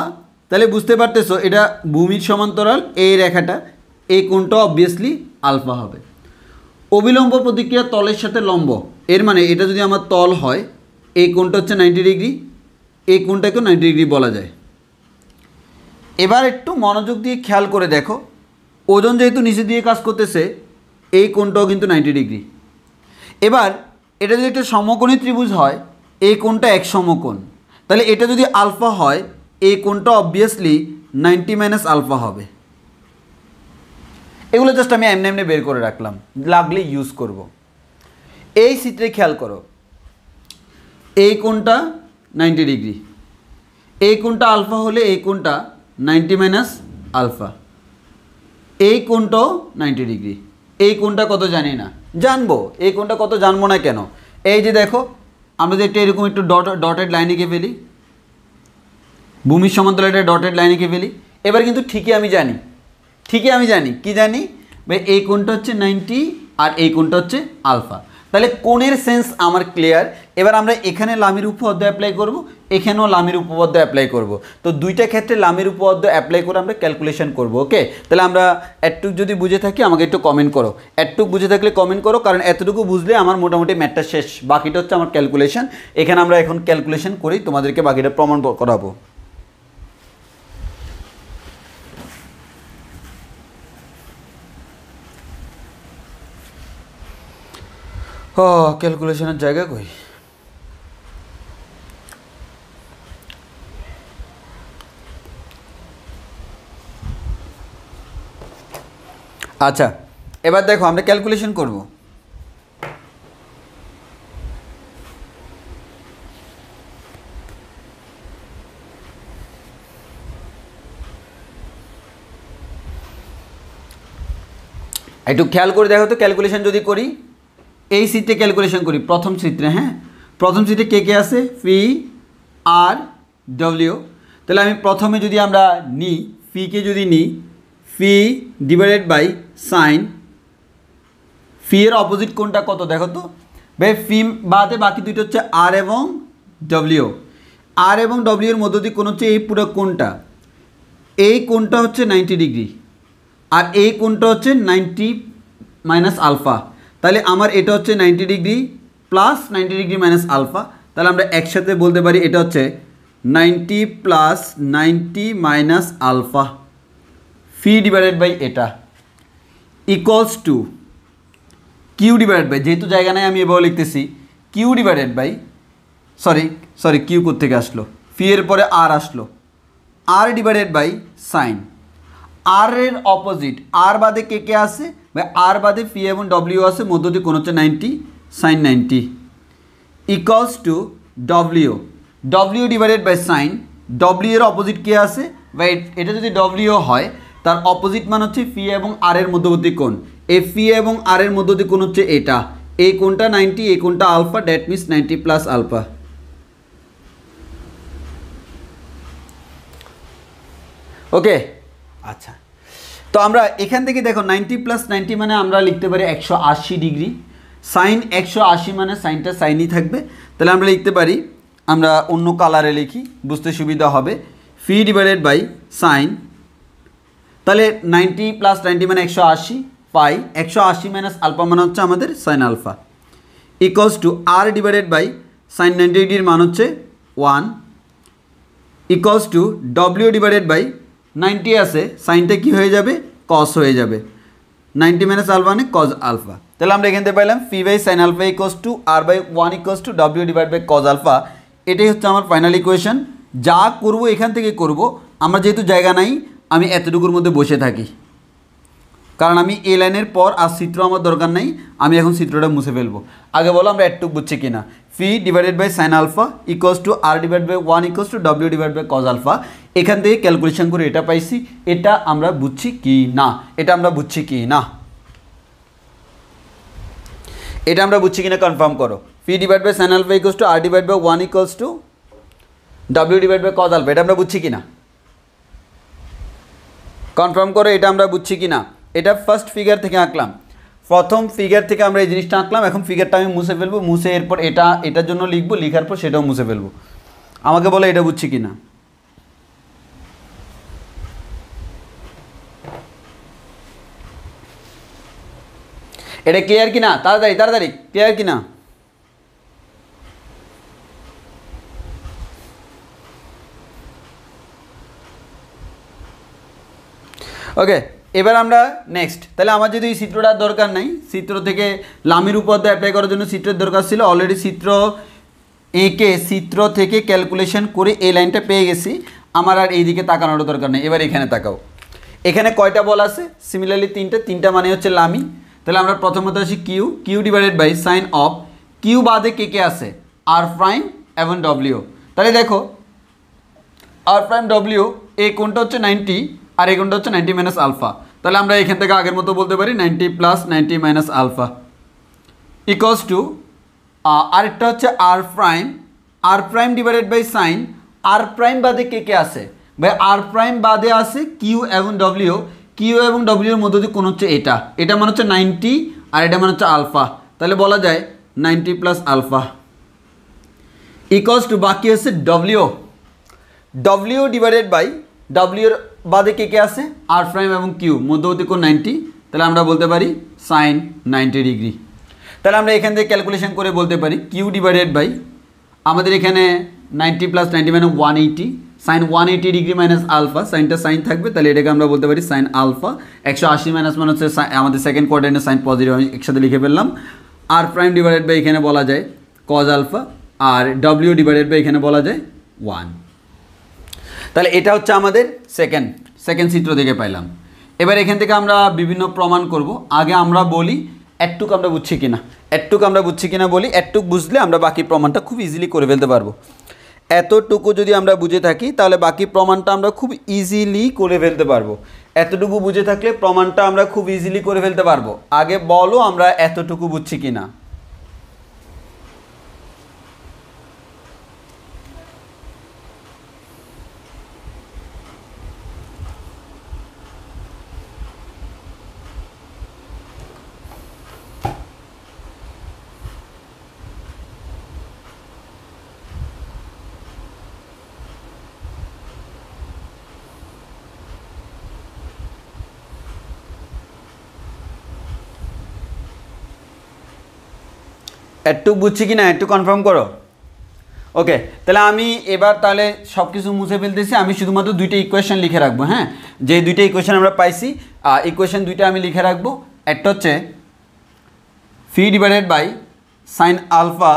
Speaker 1: তাহলে বুঝতে পারতেছো এটা ভূমির সমান্তরাল এই রেখাটা, এই কোণটা অবভিয়াসলি আলফা হবে। অবিলম্ব প্রতিক্রিয়া তলের সাথে লম্ব, এর মানে এটা যদি আমার তল হয়, এই কোণটা হচ্ছে 90 ডিগ্রি, এই কোণটাকেও 90 ডিগ্রি বলা যায়। এবার একটু মনোযোগ দিয়ে খেয়াল করে দেখো, ওজন যেহেতু নিচে দিয়ে কাজ করতেছে, এই কোণটাও কিন্তু 90 ডিগ্রি। এবার এটা যদি একটা সমকোণী ত্রিভুজ হয়, এই কোণটা এক সমকোণ, তাহলে এটা যদি আলফা হয়, এই কোণটা অবভিয়াসলি 90 মাইনাস আলফা হবে। এগুলো জাস্ট আমি এমনি এমনি বের করে রাখলাম, লাগলে ইউজ করব। এই চিত্রে খেয়াল করো, এই কোণটা 90 ডিগ্রি, এই কোণটা আলফা হলে এই কোণটা 90 মাইনাস আলফা, এই কোণটাও 90 ডিগ্রি। এই কোণটা কত জানি না, জানবো। এই কোণটা কত জানবো না কেন? এই যে দেখো, আমরা যদি একটা এরকম একটু ডটেড লাইন এঁকে ফেলি, ভূমির সমান্তরালে একটা ডটেড লাইন এঁকে ফেলি, এবার কিন্তু ঠিকই আমি জানি কি জানি ভাই, এই কোণটা হচ্ছে 90 আর এই কোণটা হচ্ছে আলফা। তাহলে কোণের সেন্স আমার ক্লিয়ার। এবার আমরা এখানে লামির উপপাদ্য অ্যাপ্লাই করব, এখানেও লামির উপপাদ্য অ্যাপ্লাই করব। তো দুইটা ক্ষেত্রে লামির উপপাদ্য অ্যাপ্লাই করে আমরা ক্যালকুলেশন করব। ওকে, তাহলে আমরা এতটুকু যদি বুঝে থাকি আমাকে একটু কমেন্ট করো, এতটুকু বুঝে থাকলে কমেন্ট করো, কারণ এতটুকু বুঝলে আমার মোটামুটি ম্যাথটা শেষ, বাকিটা হচ্ছে আমার ক্যালকুলেশন। এখানে আমরা এখন ক্যালকুলেশন করি, তোমাদেরকে বাকিটা প্রমাণ করাবো। ও ক্যালকুলেশনের জায়গা কই? আচ্ছা, এবার দেখো আমরা ক্যালকুলেশন করব। একটু খেয়াল করে দেখো তো, ক্যালকুলেশন যদি করি, এই চিত্রে ক্যালকুলেশন করি, প্রথম চিত্রে, হ্যাঁ প্রথম চিত্রে কে কে আছে, ফি আর ডব্লিউ। তাহলে আমি প্রথমে যদি আমরা নিই, ফিকে যদি নিই, ফি ডিভাইডেড বাই সাইন, ফি এর অপোজিট কোনটা কত দেখো তো ভাই, ফি বাদে বাকি দুইটা হচ্ছে আর এবং ডব্লিউ। আর এবং ডব্লিউ এর মধ্য দিয়ে কোন হচ্ছে এই পুরো কোণটা, এই কোণটা হচ্ছে 90 ডিগ্রি আর এই কোণটা হচ্ছে 90 মাইনাস আলফা। তাহলে আমার এটা হচ্ছে 90 ডিগ্রি প্লাস 90 ডিগ্রি মাইনাস আলফা। তাহলে আমরা একসাথে বলতে পারি এটা হচ্ছে 90 plus 90 minus alpha phi divided by এটা equals to Q divided by, যেহেতু জায়গা নাই আমি এভাবে লিখতেছি, Q divided by, sorry Q কোত্থেকে আসলো, ফি এর পরে আর আসলো, R divided by sine. R এর অপোজিট, আর বাদে কে কে আছে ভাই, আর বাদে ফি এবং ডব্লিউ আছে, মধ্য দিয়ে কোন হচ্ছে 90 sine 90 equals to W divided by sine. W এর অপোজিট কে আছে ভাই, এটা যদি ডব্লিউ হয় তার অপোজিট মান হচ্ছে ফি এবং আর এর মধ্যবর্তী কোণ। এই ফি এবং আর এর মধ্যবর্তী কোণ হচ্ছে এটা, এই কোণটা 90, এই কোণটা alpha, that means 90 plus alpha. Okay, আচ্ছা, তো আমরা এখান থেকে দেখো 90 প্লাস 90 মানে আমরা লিখতে পারি 180 ডিগ্রি, সাইন 180 মানে সাইনটা সাইনই থাকবে। তাহলে আমরা লিখতে পারি, আমরা অন্য কালারে লিখি বুঝতে সুবিধা হবে, ফি ডিভাইডেড বাই সাইন, তাহলে 90 প্লাস 90 মানে 180, পাই 180 মাইনাস আলফা মানে হচ্ছে আমাদের sine alpha equals to R divided by sine 90 ডিগ্রির মান হচ্ছে 1 equals to W divided by 90 আছে, সাইনটা কি হয়ে যাবে, কস হয়ে যাবে, 90 মাইনাস আলফা মানে কজ আলফা। তাহলে আমরা এখান থেকে পাইলাম phi by sine alpha equals to R by 1 equals to W divide by cos alpha. এটাই হচ্ছে আমার ফাইনাল ইকুয়েশন। যা করব এখান থেকে করব, আমরা যেহেতু জায়গা নাই আমি এতটুকুর মধ্যে বসে থাকি, কারণ আমি এ লাইনের পর আর চিত্র আমার দরকার নেই, আমি এখন চিত্রটা মুছে ফেলবো। আগে বলো আমরা একটু বুঝছি কিনা, phi divided by sine alpha equals to R divide by 1 equals to W divide by cos alpha. এখান থেকে ক্যালকুলেশন করে এটা পাইছি, এটা আমরা বুঝছি কি না, এটা আমরা বুঝছি কি না, এটা আমরা বুঝছি কিনা কনফার্ম করো। Phi divide by sine alpha equals to R divide by 1 equals to W divide by cos alpha, এটা আমরা বুঝছি কিনা কনফার্ম করো, এটা আমরা বুঝছি কিনা। এটা ফার্স্ট ফিগার থেকে আঁকলাম, প্রথম ফিগার থেকে আমরা এই জিনিসটা আঁকলাম, এখন ফিগারটা আমি মুছে ফেলবো, মুছে এরপর এটার জন্য লিখবো, লিখার পর সেটাও মুছে ফেলবো। আমাকে বলো এটা বুঝছি কিনা। এটা ক্লিয়ার কিনা, তাড়াতাড়ি তাড়াতাড়ি ক্লিয়ার কিনা। ওকে, এবার আমরা নেক্সট, তাহলে আমার যদি এই চিত্রটার দরকার নাই, চিত্র থেকে লামির উপপাদ্য অ্যাপ্লাই করার জন্য চিত্রের দরকার ছিল, অলরেডি চিত্র এঁকে চিত্র থেকে ক্যালকুলেশন করে এই লাইনটা পেয়ে গেছি, আমার আর এই দিকে তাকানোর দরকার নেই। এবার এখানে তাকাও, এখানে কয়টা বল আছে? সিমিলারলি তিনটা মানে হচ্ছে লামি। তাহলে আমরা প্রথমত আসি Q divided by sine of Q বাদে কে কে আছে? আর প্রাইম এবং ডব্লিউ। তাহলে দেখো আর প্রাইম ডব্লিউ, এই কোনটা হচ্ছে 90 আর এই কোনটা হচ্ছে 90 মাইনাস আলফা। তাহলে আমরা এখান থেকে আগের মতো বলতে পারি 90 plus 90 minus alpha equals to, আরেকটা হচ্ছে R prime divided by sine R prime বাদে কে কে আছে? ভাই আর প্রাইম বাদে আছে কিউ এবং ডব্লিউ, কিউ এবং ডব্লিউর মধ্যে দিয়ে কোন হচ্ছে এটা মানে হচ্ছে 90 আর এটা মানে হচ্ছে আলফা। তাহলে বলা যায় 90 প্লাস আলফা ইকুয়ালস টু, বাকি আছে ডব্লিউ ডিভাইডেড বাই ডব্লিউর বাদে কে কে আছে? আর প্রাইম এবং কিউ, মধ্যবর্তী কোণ 90, তাহলে আমরা বলতে পারি সাইন 90 ডিগ্রি। তাহলে আমরা এখান থেকে ক্যালকুলেশন করে বলতে পারি কিউ ডিভাইডেড বাই, আমাদের এখানে 90 প্লাস 90 মানে 180, সাইন 180 ডিগ্রি মাইনাস আলফা, সাইনটা সাইন থাকবে, তাহলে এটাকে আমরা বলতে পারি সাইন আলফা। 180 মাইনাস মানে হচ্ছে আমাদের সেকেন্ড কোয়াড্রেন্টে সাইন পজিটিভ, আমি একসাথে লিখে ফেললাম। আর প্রাইম ডিভাইডেড বাই এখানে বলা যায় cos alpha, R W divided by এখানে বলা যায় 1। তাহলে এটা হচ্ছে আমাদের সেকেন্ড চিত্র থেকে পাইলাম। এবার এখান থেকে আমরা বিভিন্ন প্রমাণ করব। আগে আমরা বলি এটুক আমরা বুঝছি কিনা বলি, এটুক বুঝলে আমরা বাকি প্রমাণটা খুব ইজিলি করে ফেলতে পারবো। এতটুকু যদি আমরা বুঝে থাকি তাহলে বাকি প্রমাণটা আমরা খুব ইজিলি করে ফেলতে পারবো। এতটুকু বুঝে থাকলে প্রমাণটা আমরা খুব ইজিলি করে ফেলতে পারবো। আগে বলো আমরা এতটুকু বুঝছি কিনা। একটু বুঝছি কি না একটু কনফার্ম করো। ওকে, তাহলে আমি এবার তাহলে সব কিছু মুছে ফেলতেছি, আমি শুধুমাত্র দুইটা ইকুয়েশন লিখে রাখবো। হ্যাঁ, যে দুইটা ইকুয়েশন আমরা পাইছি, ইকুয়েশন দুইটা আমি লিখে রাখবো। একটা হচ্ছে phi divided by sine alpha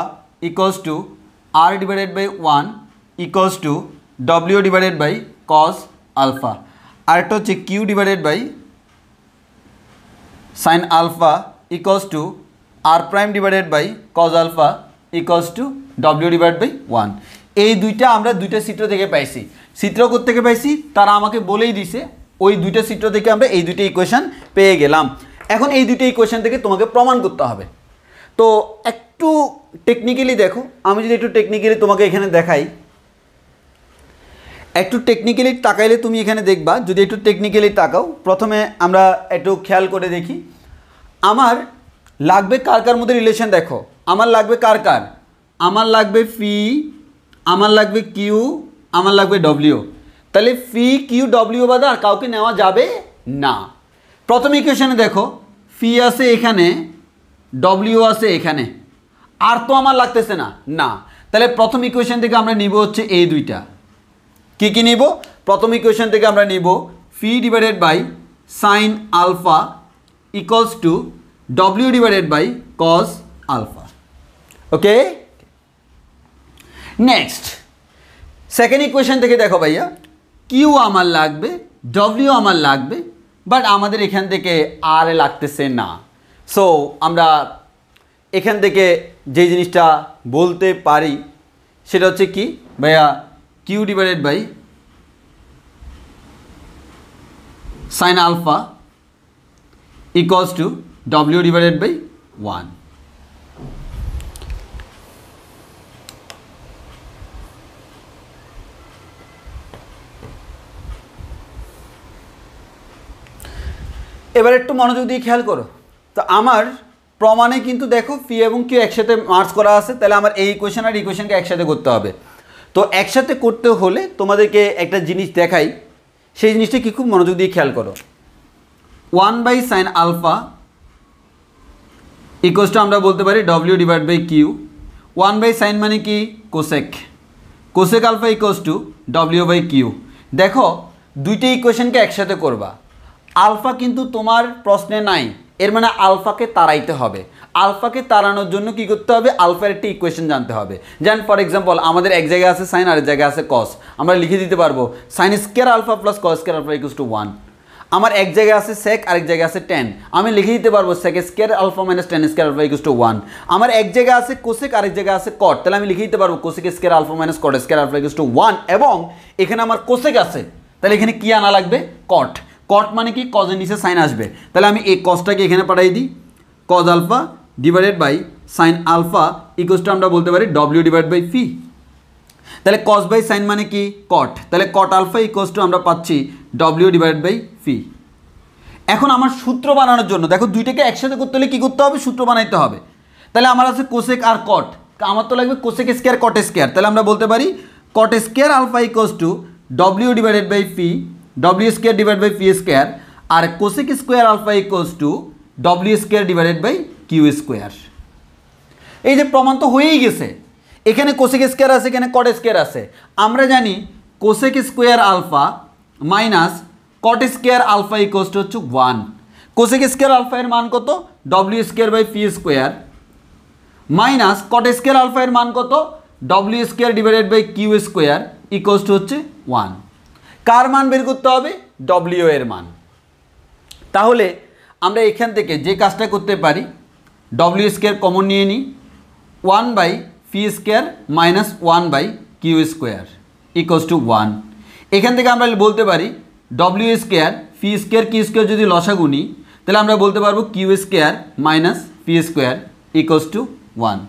Speaker 1: equals to R divided by 1 equals to W divided by cos alpha. আরেকটা হচ্ছে Q divided by sine alpha equals to R prime divided by cos alpha equals to W divide by 1। এই দুইটা আমরা দুইটা চিত্র থেকে পাইছি। চিত্র কোত্থেকে পাইছি তারা আমাকে বলেই দিছে, ওই দুইটা চিত্র থেকে আমরা এই দুইটা ইকুয়েশন পেয়ে গেলাম। এখন এই দুইটা ইকুয়েশন থেকে তোমাকে প্রমাণ করতে হবে। তো একটু টেকনিক্যালি দেখো, আমি যদি একটু টেকনিক্যালি তোমাকে এখানে দেখাই, একটু টেকনিক্যালি তাকাইলে তুমি এখানে দেখবা, যদি একটু টেকনিক্যালি তাকাও, প্রথমে আমরা একটু খেয়াল করে দেখি আমার লাগবে কার কার মধ্যে রিলেশন। দেখো আমার লাগবে কার, আমার লাগবে ফি, আমার লাগবে কিউ, আমার লাগবে ডব্লিউ। তাহলে ফি কিউ ডব্লিউ বাদে আর কাউকে নেওয়া যাবে না। প্রথম ইকুয়েশনে দেখো ফি আছে এখানে, ডব্লিউ আছে এখানে, আর তো আমার লাগতেছে না। তাহলে প্রথম ইকুয়েশন থেকে আমরা নিব হচ্ছে এই দুইটা। কি নিব? প্রথম ইকুয়েশন থেকে আমরা নিব phi divided by sine alpha equals to W divided by cos alpha. Okay, next second equation থেকে দেখো ভাইয়া, কিউ আমার লাগবে, ডব্লিউ আমার লাগবে, বাট আমাদের এখান থেকে আর লাগতেছে না। সো আমরা এখান থেকে যে জিনিসটা বলতে পারি সেটা হচ্ছে কি ভাইয়া, Q divided by sine alpha equals to W divided by 1। এবার একটু মনোযোগ দিয়ে খেয়াল করো। তো আমার প্রমাণে কিন্তু দেখো ফি এবং কিউ একসাথে মার্জ করা আছে, তাহলে আমার এই ইকুয়েশন আর ইকুয়েশনকে একসাথে করতে হবে। তো একসাথে করতে হলে তোমাদেরকে একটা জিনিস দেখাই, সেই জিনিসটা কি খুব মনোযোগ দিয়ে খেয়াল করো। 1/sin আলফা ইকুয়ালস টু আমরা বলতে পারি W/Q। 1/sin মানে কি cosec, cosec alpha equals to W/Q। দেখো দুইটা ইকুয়েশনকে একসাথে করবা, আলফা কিন্তু তোমার প্রশ্নে নাই, এর মানে আলফাকে তাড়াইতে হবে। আলফাকে তাড়ানোর জন্য কি করতে হবে, আলফার একটি ইকুয়েশন জানতে হবে। যেমন ফর এক্সাম্পল আমাদের এক জায়গায় আছে সাইন আর এক জায়গায় আছে কস, আমরা লিখে দিতে পারবো sine square alpha plus cos square alpha equals to 1। আমার এক জায়গায় আছে সেক আরেক জায়গায় আছে টেন, আমি লিখে দিতে পারবো sec square alpha minus tan square alpha equals to 1। আমার এক জায়গায় আছে কোসেক আরেক জায়গায় আছে কট, তাহলে আমি লিখে দিতে পারবো cosec square alpha minus cot square alpha equals to 1। এবং এখানে আমার কোসেক আছে, তাহলে এখানে কি আনা লাগবে, কট। কট মানে কি কজের নিচে সাইন আসবে, তাহলে আমি এই কসটাকে এখানে পাঠাই দিই, cos alpha divided by sine alpha equals to আমরা বলতে পারি W/φ। তাহলে কস বাই সাইন মানে কি কট, তাহলে কট আলফা ইকুয়ালস টু আমরা পাচ্ছি W/φ। এখন আমার সূত্র বানানোর জন্য দেখো দুইটাকে একসাথে করতে হলে কী করতে হবে, সূত্র বানাইতে হবে। তাহলে আমার আছে কোসেক আর কট, আমার তো লাগবে কোসেক স্কোয়ার কট স্কোয়ার, তাহলে আমরা বলতে পারি cot square alpha equals to W/φ, W square divide by phi square, আর cosec square alpha equals to W square divided by Q square. এই যে প্রমাণ তো হয়েই গেছে, এখানে কোসেক স্কোয়ার আছে, এখানে কট স্কোয়ার আছে। আমরা জানি cosec square alpha minus cot square alpha equals to হচ্ছে 1। কোসেক স্কোয়ার আলফা এর মান কত, W square by phi square, minus cot square alpha এর মান কত, W square divided by Q square equals to হচ্ছে 1। কার মান বের করতে হবে, W এর মান। তাহলে আমরা এখান থেকে যে কাজটা করতে পারি, W স্কোয়ার কমন নিয়ে নিই, 1/φ স্কোয়ার মাইনাস 1/কিউ স্কোয়ার ইকুয়ালস টু 1। এখান থেকে আমরা বলতে পারি W square phi square Q square যদি লসাগু নিই, তাহলে আমরা বলতে পারবো Q square minus phi square equals to 1।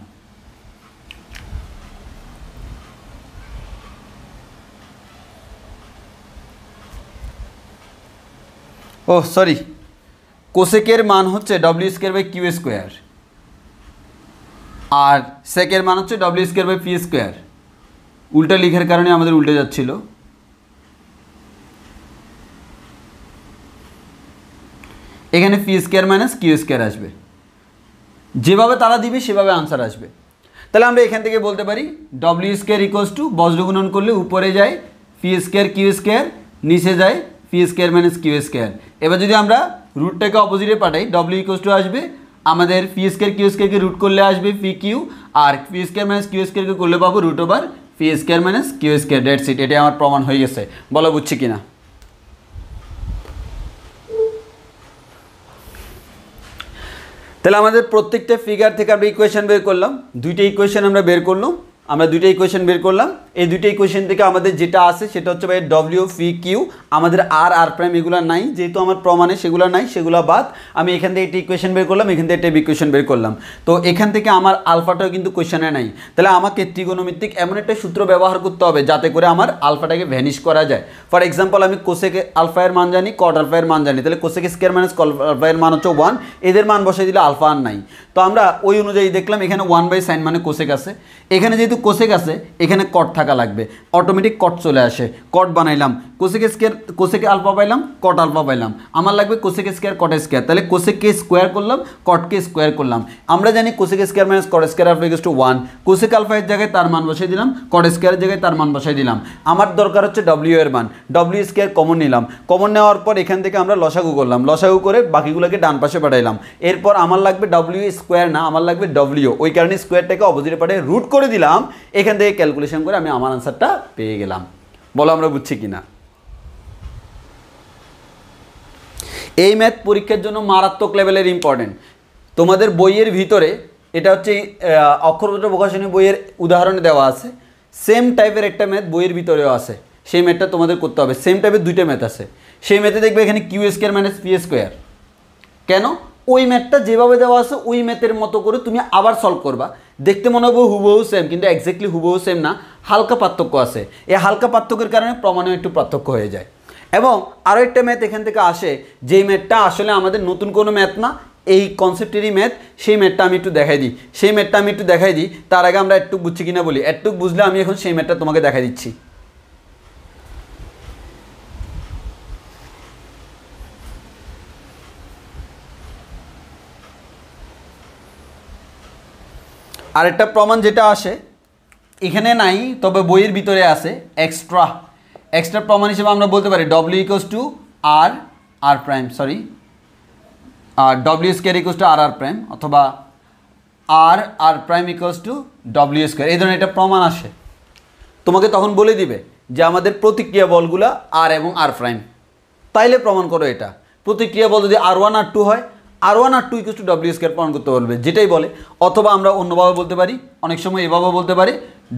Speaker 1: ও সরি, কোসেকের মান হচ্ছে W square by Q square, আর সেকের মান হচ্ছে W square by phi square. উল্টা লিখার কারণে আমাদের উল্টে যাচ্ছিল। এখানে phi square minus Q square আসবে, যেভাবে তারা দিবে সেভাবে আনসার আসবে। তাহলে আমরা এখান থেকে বলতে পারি W স্কোয়ার ইকুয়ালস টু বজ্রগুণন করলে উপরে যায় ফি স্কোয়ার কিউ স্কোয়ার, নিচে যায় ফি স্কোয়ার মাইনাস কিউ স্কোয়ার। এবার যদি আমরা রুটটাকে অপোজিটে পাঠাই, W ইকুয়ালস টু আসবে আমাদের ফি স্কোয়ার কিউ স্কোয়ারকে রুট করলে আসবে ফি কিউ, আর ফি স্কোয়ার মাইনাস কিউ স্কোয়ারকে করলে পাবো root over phi square minus Q square. That's it, এটাই আমার প্রমাণ হয়ে গেছে। বলো বুঝছি কিনা। তাহলে আমাদের প্রত্যেকটা ফিগার থেকে আমরা ইকুয়েশন বের করলাম, দুইটা ইকুয়েশন আমরা বের করলাম, এই দুইটা ইকুয়েশন থেকে আমাদের যেটা আছে সেটা হচ্ছে ভাই W ফি কিউ, আমাদের আর প্রাইম এগুলো নাই, যেহেতু আমার প্রমাণে সেগুলো নাই, সেগুলো বাদ। আমি এখান থেকে একটা ইকুয়েশন বের করলাম, এখান থেকে একটা ইকুয়েশন বের করলাম। তো এখান থেকে আমার আলফাটাও কিন্তু কোয়েশনে নাই, তাহলে আমাকে ত্রিগোণমিতিক এমন একটা সূত্র ব্যবহার করতে হবে যাতে করে আমার আলফাটাকে ভ্যানিশ করা যায়। ফর এক্সাম্পল আমি কোসেক আলফা এর মান জানি, কট আলফা এর মান জানি, তাহলে cosec square minus cot alpha এর মান হচ্ছে 1, এদের মান বসাই দিলে আলফা আর নাই। তো আমরা ওই অনুযায়ী দেখলাম এখানে 1/sin মানে কোসেক আছে, এখানে যেহেতু কোসেক আছে এখানে কট থাকা লাগবে, অটোমেটিক কট চলে আসে, কট বানাইলাম, কোসেক স্কোয়ার কোসেক আলফা পাইলাম, কট আলফা পাইলাম, আমার লাগবে কোসেক স্কোয়ার কট স্কোয়ার, তাহলে কোসেককে স্কোয়ার করলাম, কটকে স্কোয়ার করলাম। আমরা জানি cosec square minus cot square alpha equals to 1, cosec alpha এর জায়গায় তার মান বসাই দিলাম, কট স্কোয়ারের জায়গায় তার মান বসাই দিলাম। আমার দরকার হচ্ছে W এর মান, W স্কোয়ার কমন নিলাম, কমন নেওয়ার পর এখান থেকে আমরা লসাগু করলাম, লসাগু করে বাকিগুলোকে ডান পাশে পাঠাইলাম। এরপর আমার লাগবে W স্কোয়ার না, আমার লাগবে W, ওই কারণে স্কোয়ারটাকে অপোজিটে পাঠিয়ে রুট করে দিলাম, এখান থেকে ক্যালকুলেশন করে আমি আমার আনসারটা পেয়ে গেলাম। বলো আমরা বুঝছি কিনা। এই ম্যাথ পরীক্ষার জন্য মারাত্মক লেভেলের ইম্পর্টেন্ট। তোমাদের বইয়ের ভিতরে এটা হচ্ছে অক্ষরগত প্রকাশনী বইয়ের উদাহরণে দেওয়া আছে, সেম টাইপের একটা ম্যাথ বইয়ের ভিতরেও আছে, সেই ম্যাথটা তোমাদের করতে হবে। সেম টাইপের দুইটা ম্যাথ আছে, সেই ম্যাথে দেখবে এখানে Q square minus P square. কেন? ওই ম্যাথটা যেভাবে দেওয়া আছে ওই ম্যাথের মতো করে তুমি আবার সলভ করবা, দেখতে মনে হবে হুবহু সেম, কিন্তু এক্স্যাক্টলি হুবহু সেম না, হালকা পার্থক্য আছে। এই হালকা পার্থক্যের কারণে প্রমাণেও একটু পার্থক্য হয়ে যায়। এবং আরও একটা ম্যাথ এখান থেকে আসে, যেই ম্যাথটা আসলে আমাদের নতুন কোনো ম্যাথ না, এই কনসেপ্টেরই ম্যাথ, সেই ম্যাথটা আমি একটু দেখাই দিই। তার আগে আমরা একটু বুঝছি কিনা বলি, একটু বুঝলে আমি এখন সেই ম্যাথটা তোমাকে দেখাই দিচ্ছি। আরেকটা প্রমাণ যেটা আসে এখানে নাই, তবে বইয়ের ভিতরে আছে, এক্সট্রা প্রমাণ হিসেবে আমরা বলতে পারি W equals to R prime, W square equals to R prime, অথবা R prime equals to W square. এই ধরনের একটা প্রমাণ আসে, তোমাকে তখন বলে দিবে যে আমাদের প্রতিক্রিয়া বলগুলা আর এবং আর প্রাইম, তাইলে প্রমাণ করো এটা। প্রতিক্রিয়া বল যদি আর1 আর2 হয়, আর1 আর2 ইকুয়ালস টু ডব্লিউ স্কোয়ার প্রমাণ করতে বলবে, যেটাই বলে। অথবা আমরা অন্যভাবে বলতে পারি, অনেক সময় এভাবে বলতে পারি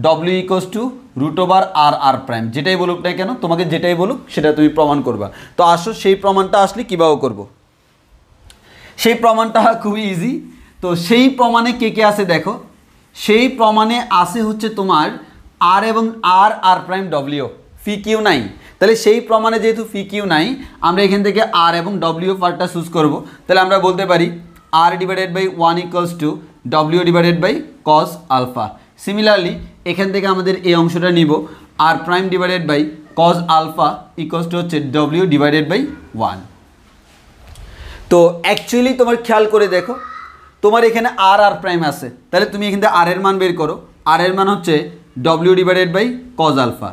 Speaker 1: W equals to root over R prime, যেটাই বলুক না কেন, তোমাকে যেটাই বলুক সেটা তুমি প্রমাণ করবা। তো আসো সেই প্রমাণটা আসলে কীভাবে করব। সেই প্রমাণটা খুবই ইজি। তো সেই প্রমাণে কে কে আছে দেখো, সেই প্রমাণে আসে হচ্ছে তোমার আর এবং আর প্রাইম ডব্লিউ, ফি কিউ নাই। তাহলে সেই প্রমাণে যেহেতু ফি কিউ নাই, আমরা এখান থেকে আর এবং ডব্লিউ পার্টটা চুজ করব। তাহলে আমরা বলতে পারি R divided by 1 equals to W divided by cos alpha. Similarly এখান থেকে আমাদের এই অংশটা নিব, R prime divided by cos alpha equals to হচ্ছে ডব্লিউ ডিভাইডেড বাই 1। তো অ্যাকচুয়ালি তোমার খেয়াল করে দেখো, তোমার এখানে আর প্রাইম আছে, তাহলে তুমি এখান থেকে আর এর মান বের করো। আর এর মান হচ্ছে W divided by cos alpha.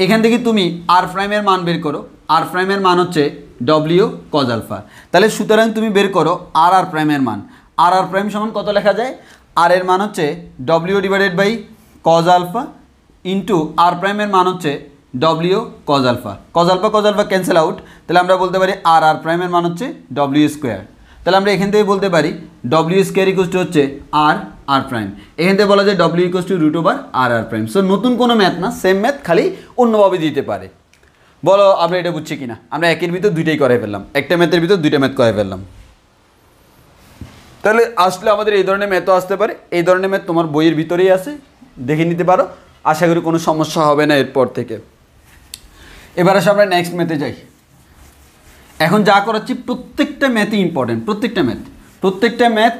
Speaker 1: এখান থেকে তুমি আর প্রাইমের মান বের করো, আর প্রাইমের মান হচ্ছে ডব্লিউ কজ আলফা। তাহলে সুতরাং তুমি বের করো আর প্রাইমের মান। আর প্রাইম সমান কত লেখা যায়, আর এর মান হচ্ছে W divided by cos alpha into R প্রাইমের মান হচ্ছে W cos alpha. Cos alpha cancel out, তাহলে আমরা বলতে পারি আর প্রাইমের মান হচ্ছে ডব্লিউ স্কোয়ার। তাহলে আমরা এখান থেকে বলতে পারি ডব্লিউ স্কোয়ার ইকুয়ালস টু হচ্ছে আর প্রাইম। এখান থেকে বলা যায় W equals to root over R prime. So নতুন কোনো ম্যাথ না, সেম ম্যাথ, খালি অন্যভাবে দিতে পারে। বলো আমরা এটা বুঝছি কিনা। আমরা একের ভিতর দুইটাই করে ফেললাম, একটা ম্যাথের ভিতর দুইটা ম্যাথ করে ফেললাম। তাহলে আসলে আমাদের এই ধরনের ম্যাথও আসতে পারে। এই ধরনের ম্যাথ তোমার বইয়ের ভিতরেই আছে, দেখে নিতে পারো। আশা করি কোনো সমস্যা হবে না এরপর থেকে। এবার আসলে আমরা নেক্সট ম্যাথে যাই। এখন যা করাচ্ছি প্রত্যেকটা ম্যাথই ইম্পর্টেন্ট, প্রত্যেকটা ম্যাথ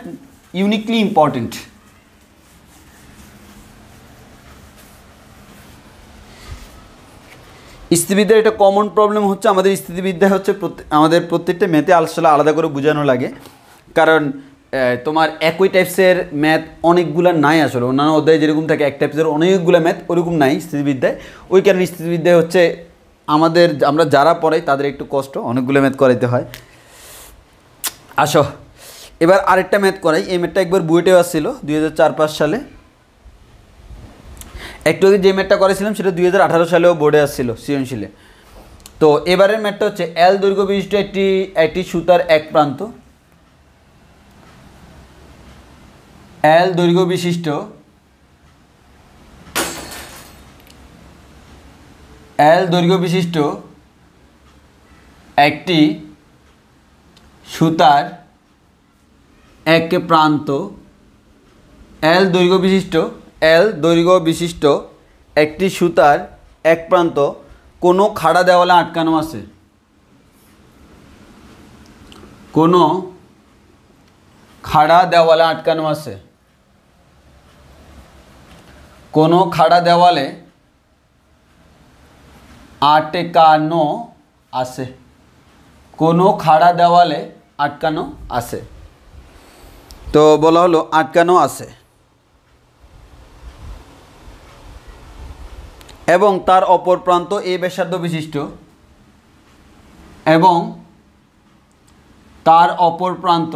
Speaker 1: ইউনিকলি ইম্পর্টেন্ট। স্থিতিবিদ্যার এটা কমন প্রবলেম হচ্ছে, আমাদের স্থিতিবিদ্যা হচ্ছে আমাদের প্রত্যেকটা ম্যাথে আসলে আলাদা করে বোঝানো লাগে, কারণ তোমার একই টাইপসের ম্যাথ অনেকগুলো নাই। আসলে অন্যান্য অধ্যায়ে যেরকম থাকে এক টাইপসের অনেকগুলো ম্যাথ, ওরকম নাই স্থিতিবিদ্যায়। ওই কারণে স্থিতিবিদ্যায় হচ্ছে আমরা যারা পড়াই তাদের একটু কষ্ট, অনেকগুলো ম্যাথ করাইতে হয়। আসো এবার আরেকটা ম্যাথ করাই। এই ম্যাথটা একবার বুয়েটেও আসছিল 2004-05 সালে। একটু আগে যে ম্যাথটা করেছিলাম সেটা 2018 সালেও বোর্ডে আসছিল সৃজনশীলে। তো এবারের ম্যাথটা হচ্ছে এল দৈর্ঘ্য বিশিষ্ট একটি সুতার এক প্রান্ত, এল দৈর্ঘ্য বিশিষ্ট একটি সুতার এক প্রান্ত, এল দৈর্ঘ্য বিশিষ্ট একটি সুতার এক প্রান্ত কোনো খাড়া দেওয়ালে আটকানো আছে। কোনো খাড়া দেওয়ালে আটকানো আছে। কোনো খাড়া দেওয়ালে আটকানো আছে। কোনো খাড়া দেওয়ালে আটকানো আছে। তো বলা হলো আটকানো আছে এবং তার অপর প্রান্ত এ ব্যাসার্ধ বিশিষ্ট, এবং তার অপর প্রান্ত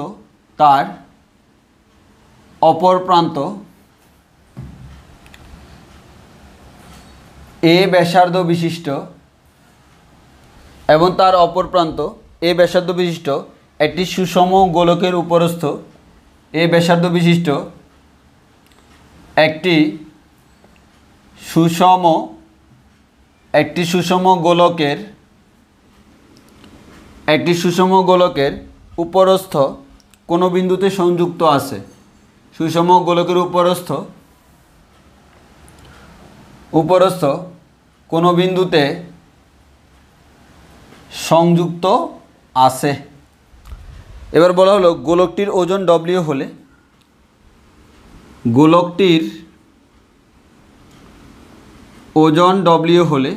Speaker 1: এ ব্যাসার্ধ বিশিষ্ট, এবং তার অপর প্রান্ত এ ব্যাসার্ধ বিশিষ্ট একটি সুষম গোলকের উপরস্থ, এ ব্যাসার্ধ বিশিষ্ট একটি সুষম গোলকের উপরস্থ কোনো বিন্দুতে সংযুক্ত আছে। সুষম গোলকের উপরস্থ কোনো বিন্দুতে সংযুক্ত আছে। এবার বলা হলো গোলকটির ওজন ডব্লিউ হলে গোলকটির ওজন ডব্লিউ হলে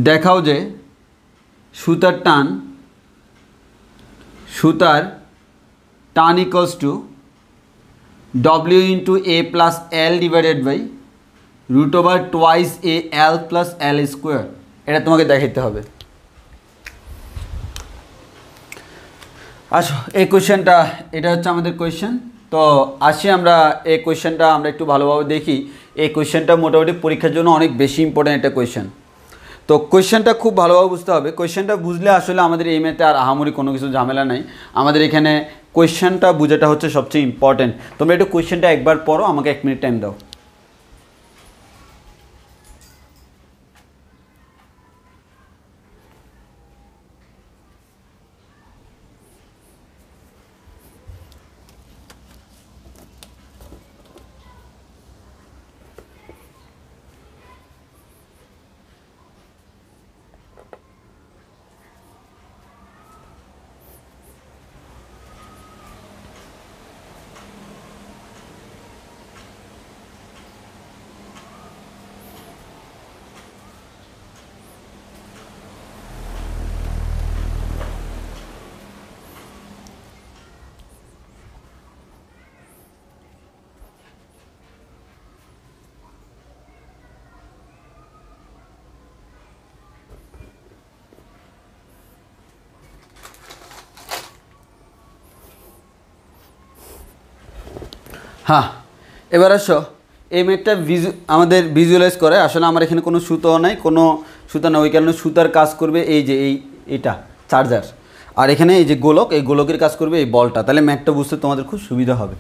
Speaker 1: দেখাও যে সুতার টান equals to W into A plus L divided by root over twice A L plus L square. এটা তোমাকে দেখাতে হবে। আসো এই কোয়েশ্চেনটা, এটা হচ্ছে আমাদের কোয়েশ্চেন। তো আসি আমরা এই কোয়েশ্চেনটা আমরা একটু ভালোভাবে দেখি। এই কোয়েশ্চেনটা মোটামুটি পরীক্ষার জন্য অনেক বেশি ইম্পর্ট্যান্ট একটা কোয়েশ্চেন। তো কোয়েশ্চেনটা খুব ভালোভাবে বুঝতে হবে। কোয়েশ্চেনটা বুঝলে আসলে আমাদের এই মেতে আর আহামরি কোনো কিছু ঝামেলা নাই। আমাদের এখানে কোয়েশ্চেনটা বোঝাটা হচ্ছে সবচেয়ে ইম্পর্ট্যান্ট। তোমরা একটু কোয়েশ্চেনটা একবার পড়ো, আমাকে 1 মিনিট টাইম দাও। হ্যাঁ, এবার আসো এই মেটটা আমাদের ভিজুয়ালাইজ করে। আসলে আমার এখানে কোনো সুতো নাই, কোনো সুতা না, ওই কারণে সুতার কাজ করবে এই যে এইটা চার্জার, আর এখানে এই যে গোলক, এই গোলকের কাজ করবে এই বলটা। তাহলে ম্যাটটা বুঝতে তোমাদের খুব সুবিধা হবে।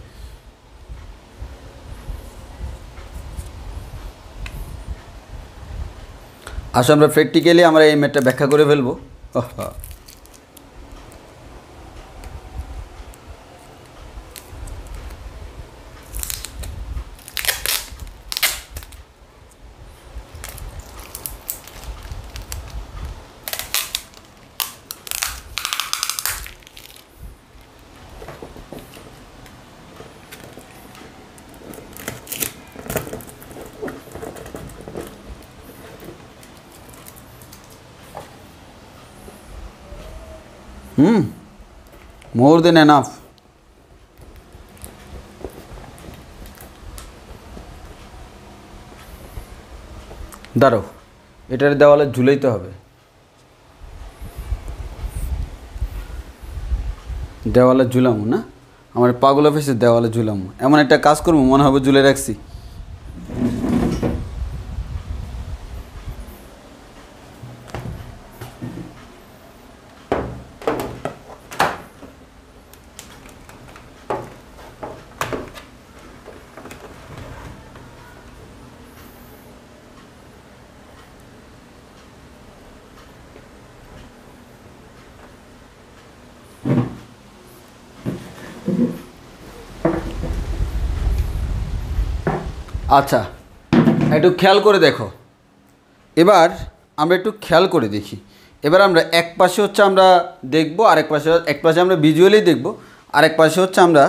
Speaker 1: আসো আমরা প্র্যাকটিক্যালি আমরা এই ম্যাটটা ব্যাখ্যা করে ফেলবো। মোর দেন এনাফ। দাঁড়াও, এটার দেওয়ালে ঝুলাইতে হবে। দেওয়ালে ঝুলামো না, আমার পাগল অফিসে দেওয়ালে ঝুলামো, এমন একটা কাজ করবো মনে হবে ঝুলে রাখছি। আচ্ছা, একটু খেয়াল করে দেখো। এবার আমরা একটু খেয়াল করে দেখি। এবার আমরা এক পাশে হচ্ছে আমরা দেখব, এক পাশে আমরা ভিজুয়ালি দেখব, আরেক পাশে হচ্ছে আমরা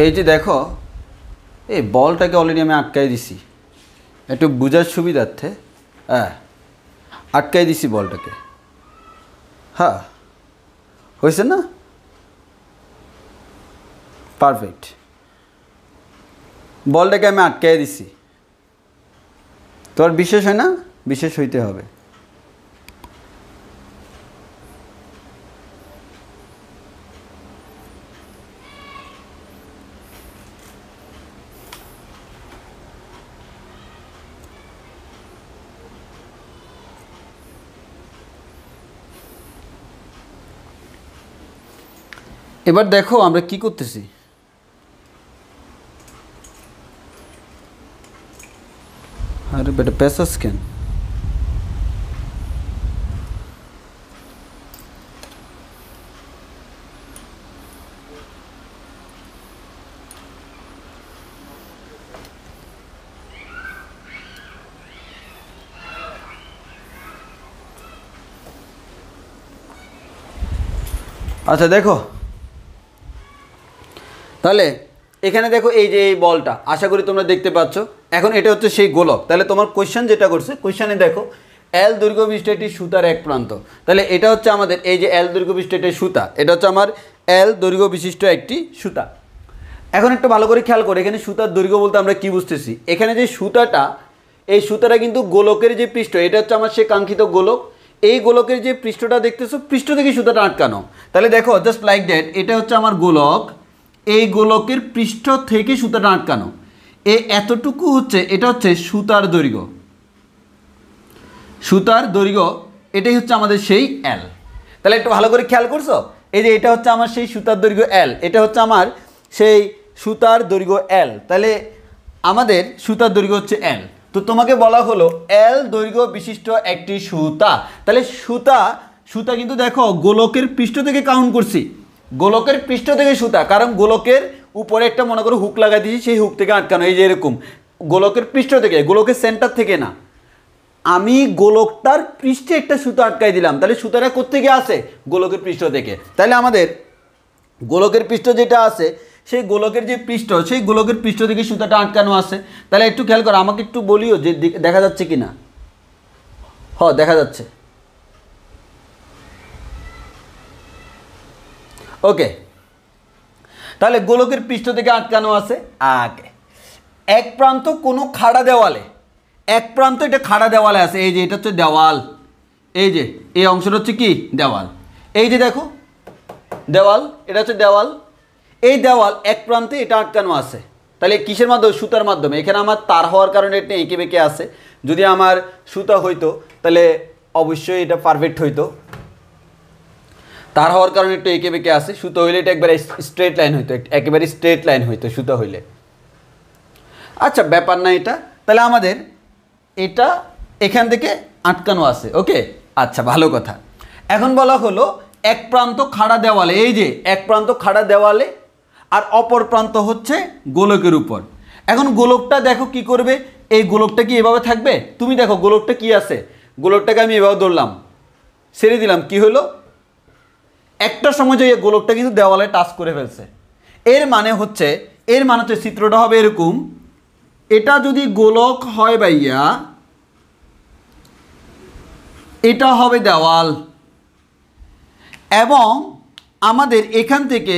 Speaker 1: এই যে দেখো, এই বলটাকে অলরেডি আমি আটকাই দিছি একটু বোঝার সুবিধার্থে। হ্যাঁ, আটকাই দিছি বলটাকে। হ্যাঁ, হয়েছে না? পারফেক্ট। বলটাকে আমি আটকাই দিছি। তোর বিশেষ হয় না? বিশেষ হইতে হবে। এবার দেখো আমরা কি করতেছি। আরে বেটা পেছাস কেন? আচ্ছা দেখো, তাহলে এখানে দেখো এই যে এই বলটা আশা করি তোমরা দেখতে পাচ্ছ। এখন এটা হচ্ছে সেই গোলক। তাহলে তোমার কোয়েশ্চেন যেটা করছে, কোয়েশ্চেনে দেখো এল দৈর্ঘ্য বিশিষ্ট একটি সুতার এক প্রান্ত। তাহলে এটা হচ্ছে আমাদের এই যে এল দৈর্ঘ্য বিশিষ্ট একটি সুতা, এটা হচ্ছে আমার এল দৈর্ঘ্য বিশিষ্ট একটি সুতা। এখন একটু ভালো করে খেয়াল করে, এখানে সুতার দৈর্ঘ্য বলতে আমরা কি বুঝতেছি, এখানে যে সুতাটা, এই সুতাটা কিন্তু গোলকের যে পৃষ্ঠ, এটা হচ্ছে আমার সে কাঙ্ক্ষিত গোলক। এই গোলকের যে পৃষ্ঠটা দেখতেছো, পৃষ্ঠ থেকে সুতাটা আটকানো। তাহলে দেখো জাস্ট লাইক দ্যাট, এটা হচ্ছে আমার গোলক, এই গোলকের পৃষ্ঠ থেকে সুতাটা আটকানো। এতটুকু হচ্ছে, এটা হচ্ছে সুতার দৈর্ঘ্য, সুতার দৈর্ঘ্য এটাই হচ্ছে আমাদের সেই এল। তাহলে একটু ভালো করে খেয়াল করছো, এই যে এটা হচ্ছে আমার সেই সুতার দৈর্ঘ্য এল, এটা হচ্ছে আমার সেই সুতার দৈর্ঘ্য এল। তাহলে আমাদের সুতার দৈর্ঘ্য হচ্ছে এল। তো তোমাকে বলা হলো এল দৈর্ঘ্য বিশিষ্ট একটি সুতা। তাহলে সুতা কিন্তু দেখো গোলকের পৃষ্ঠ থেকে কাউন্ট করছি, গোলকের পৃষ্ঠ থেকে সুতা, কারণ গোলকের উপরে একটা মনে করো হুক লাগাই দিয়েছি, সেই হুক থেকে আটকানো, এই যে এরকম গোলকের পৃষ্ঠ থেকে, গোলকের সেন্টার থেকে না, আমি গোলকটার পৃষ্ঠে একটা সুতা আটকাই দিলাম। তাহলে সুতাটা কোত্থেকে আসে? গোলকের পৃষ্ঠ থেকে। তাহলে আমাদের গোলকের পৃষ্ঠ যেটা আছে, সেই গোলকের যে পৃষ্ঠ, সেই গোলকের পৃষ্ঠ থেকে সুতাটা আটকানো আছে। তাহলে একটু খেয়াল করো, আমাকে একটু বলিও যে দেখা যাচ্ছে কি না। দেখা যাচ্ছে, ওকে। তাহলে গোলকের পৃষ্ঠ থেকে আটকানো আছে। আগে এক প্রান্ত কোনো খাড়া দেওয়ালে, এক প্রান্ত এটা খাড়া দেওয়ালে আছে, এই যে এটা হচ্ছে দেওয়াল, এই যে এই অংশটা হচ্ছে কি দেওয়াল, এই যে দেখো দেওয়াল, এটা হচ্ছে দেওয়াল। এই দেওয়াল এক প্রান্তে এটা আটকানো আছে। তাহলে কিসের মাধ্যমে? সুতার মাধ্যমে। এখানে আমার তার হওয়ার কারণে এটা এঁকে বেঁকে আছে। যদি আমার সুতা হইতো তাহলে অবশ্যই এটা পারফেক্ট হইতো, তার হওয়ার কারণে একটু এঁকে বেঁকে আছে। সুতো হইলে এটা একবারে স্ট্রেট লাইন হইতো, একেবারে স্ট্রেট লাইন হইতো সুতো হইলে। আচ্ছা ব্যাপার না এটা। তাহলে আমাদের এটা এখান থেকে আটকানো আছে, ওকে। আচ্ছা ভালো কথা। এখন বলা হলো এক প্রান্ত খাড়া দেওয়ালে, এই যে এক প্রান্ত খাড়া দেওয়ালে আর অপর প্রান্ত হচ্ছে গোলকের উপর। এখন গোলকটা দেখো কি করবে, এই গোলকটা কি এভাবে থাকবে? তুমি দেখো গোলকটা কি আছে, গোলকটাকে আমি এভাবে ধরলাম, ছেড়ে দিলাম, কি হলো? একটা সময় যে গোলকটা কিন্তু দেওয়ালে টাচ করে ফেলছে। এর মানে হচ্ছে চিত্রটা হবে এরকম, এটা যদি গোলক হয় ভাইয়া, এটা হবে দেওয়াল, এবং আমাদের এখান থেকে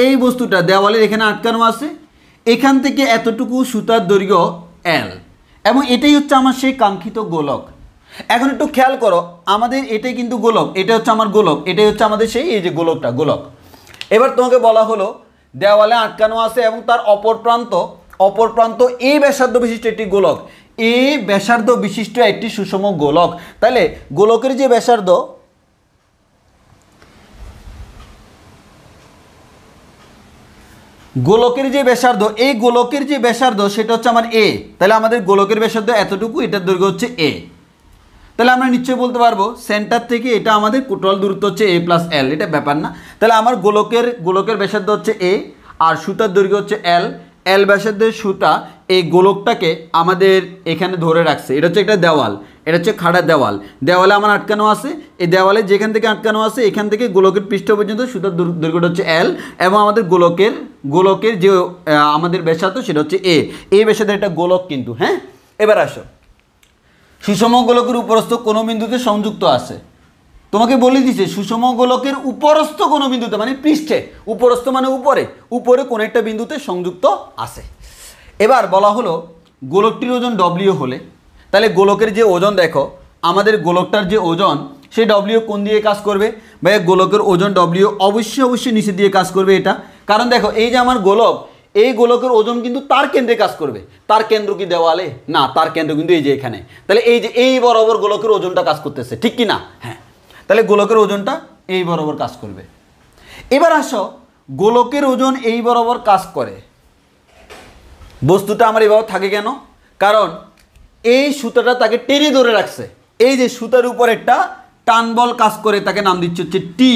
Speaker 1: এই বস্তুটা দেওয়ালের এখানে আটকানো আছে, এখান থেকে এতটুকু সুতার দৈর্ঘ্য এল, এবং এটাই হচ্ছে আমার সেই কাঙ্ক্ষিত গোলক। এখন একটু খেয়াল করো, আমাদের এটাই কিন্তু গোলক, এটা হচ্ছে আমার গোলক, এটাই হচ্ছে আমাদের সেই এই যে গোলকটা, গোলক। এবার তোমাকে বলা হলো দেওয়ালে আটকানো আছে এবং তার অপর প্রান্ত এই ব্যাসার্ধ বিশিষ্ট একটি গোলক, এই ব্যাসার্ধ বিশিষ্ট একটি সুষম গোলক। তাহলে গোলকের যে ব্যাসার্ধ, এই গোলকের যে ব্যাসার্ধ সেটা হচ্ছে আমার এ। তাহলে আমাদের গোলকের ব্যাসার্ধ এতটুকু, এটার দৈর্ঘ্য হচ্ছে এ। তাহলে আমরা নিশ্চয়ই বলতে পারবো সেন্টার থেকে এটা আমাদের টোটাল দূরত্ব হচ্ছে এ প্লাস এল, এটা ব্যাপার না। তাহলে আমার গোলকের ব্যাসার্ধ হচ্ছে এ আর সুতার দৈর্ঘ্য হচ্ছে এল ব্যাসার্ধের সুতা এই গোলকটাকে আমাদের এখানে ধরে রাখছে। এটা হচ্ছে একটা দেওয়াল, এটা হচ্ছে খাড়া দেওয়ালে আমার আটকানো আছে। এই দেওয়ালে যেখান থেকে আটকানো আছে এখান থেকে গোলকের পৃষ্ঠ পর্যন্ত সুতার দৈর্ঘ্যটা হচ্ছে এল, এবং আমাদের গোলকের যে আমাদের ব্যাসার্ধ সেটা হচ্ছে এ। এই ব্যাসার্ধের একটা গোলক কিন্তু। হ্যাঁ, এবার আসো, সুষম গোলকের উপরস্থ কোনো বিন্দুতে সংযুক্ত আছে। তোমাকে বলে দিছে সুষম গোলকের উপরস্থ কোনো বিন্দুতে, মানে পৃষ্ঠে, উপরস্থ মানে উপরে কোনো একটা বিন্দুতে সংযুক্ত আছে। এবার বলা হলো গোলকটির ওজন ডব্লিউ হলে, তাহলে গোলকের যে ওজন দেখো, আমাদের গোলকটার যে ওজন, সেই ডব্লিউ কোন দিয়ে কাজ করবে? ভাই গোলকের ওজন ডব্লিউ অবশ্যই নিচে দিয়ে কাজ করবে। এটা কারণ দেখো এই যে আমার গোলক, এই গোলকের ওজন কিন্তু তার কেন্দ্রে কাজ করবে। তার কেন্দ্র কি দেওয়ালে? না, তার কেন্দ্র কিন্তু এই যে এখানে। তাহলে এই যে এই বরাবর গোলকের ওজনটা কাজ করতেছে, ঠিক কি না? হ্যাঁ, তাহলে গোলকের ওজনটা এই বরাবর কাজ করবে। এবার আসো, গোলকের ওজন এই বরাবর কাজ করে, বস্তুটা আমার এভাবে থাকে কেন? কারণ এই সুতাটা তাকে টেনে ধরে রাখছে। এই যে সুতার উপর একটা টান বল কাজ করে, তাকে নাম দিচ্ছে হচ্ছে টি।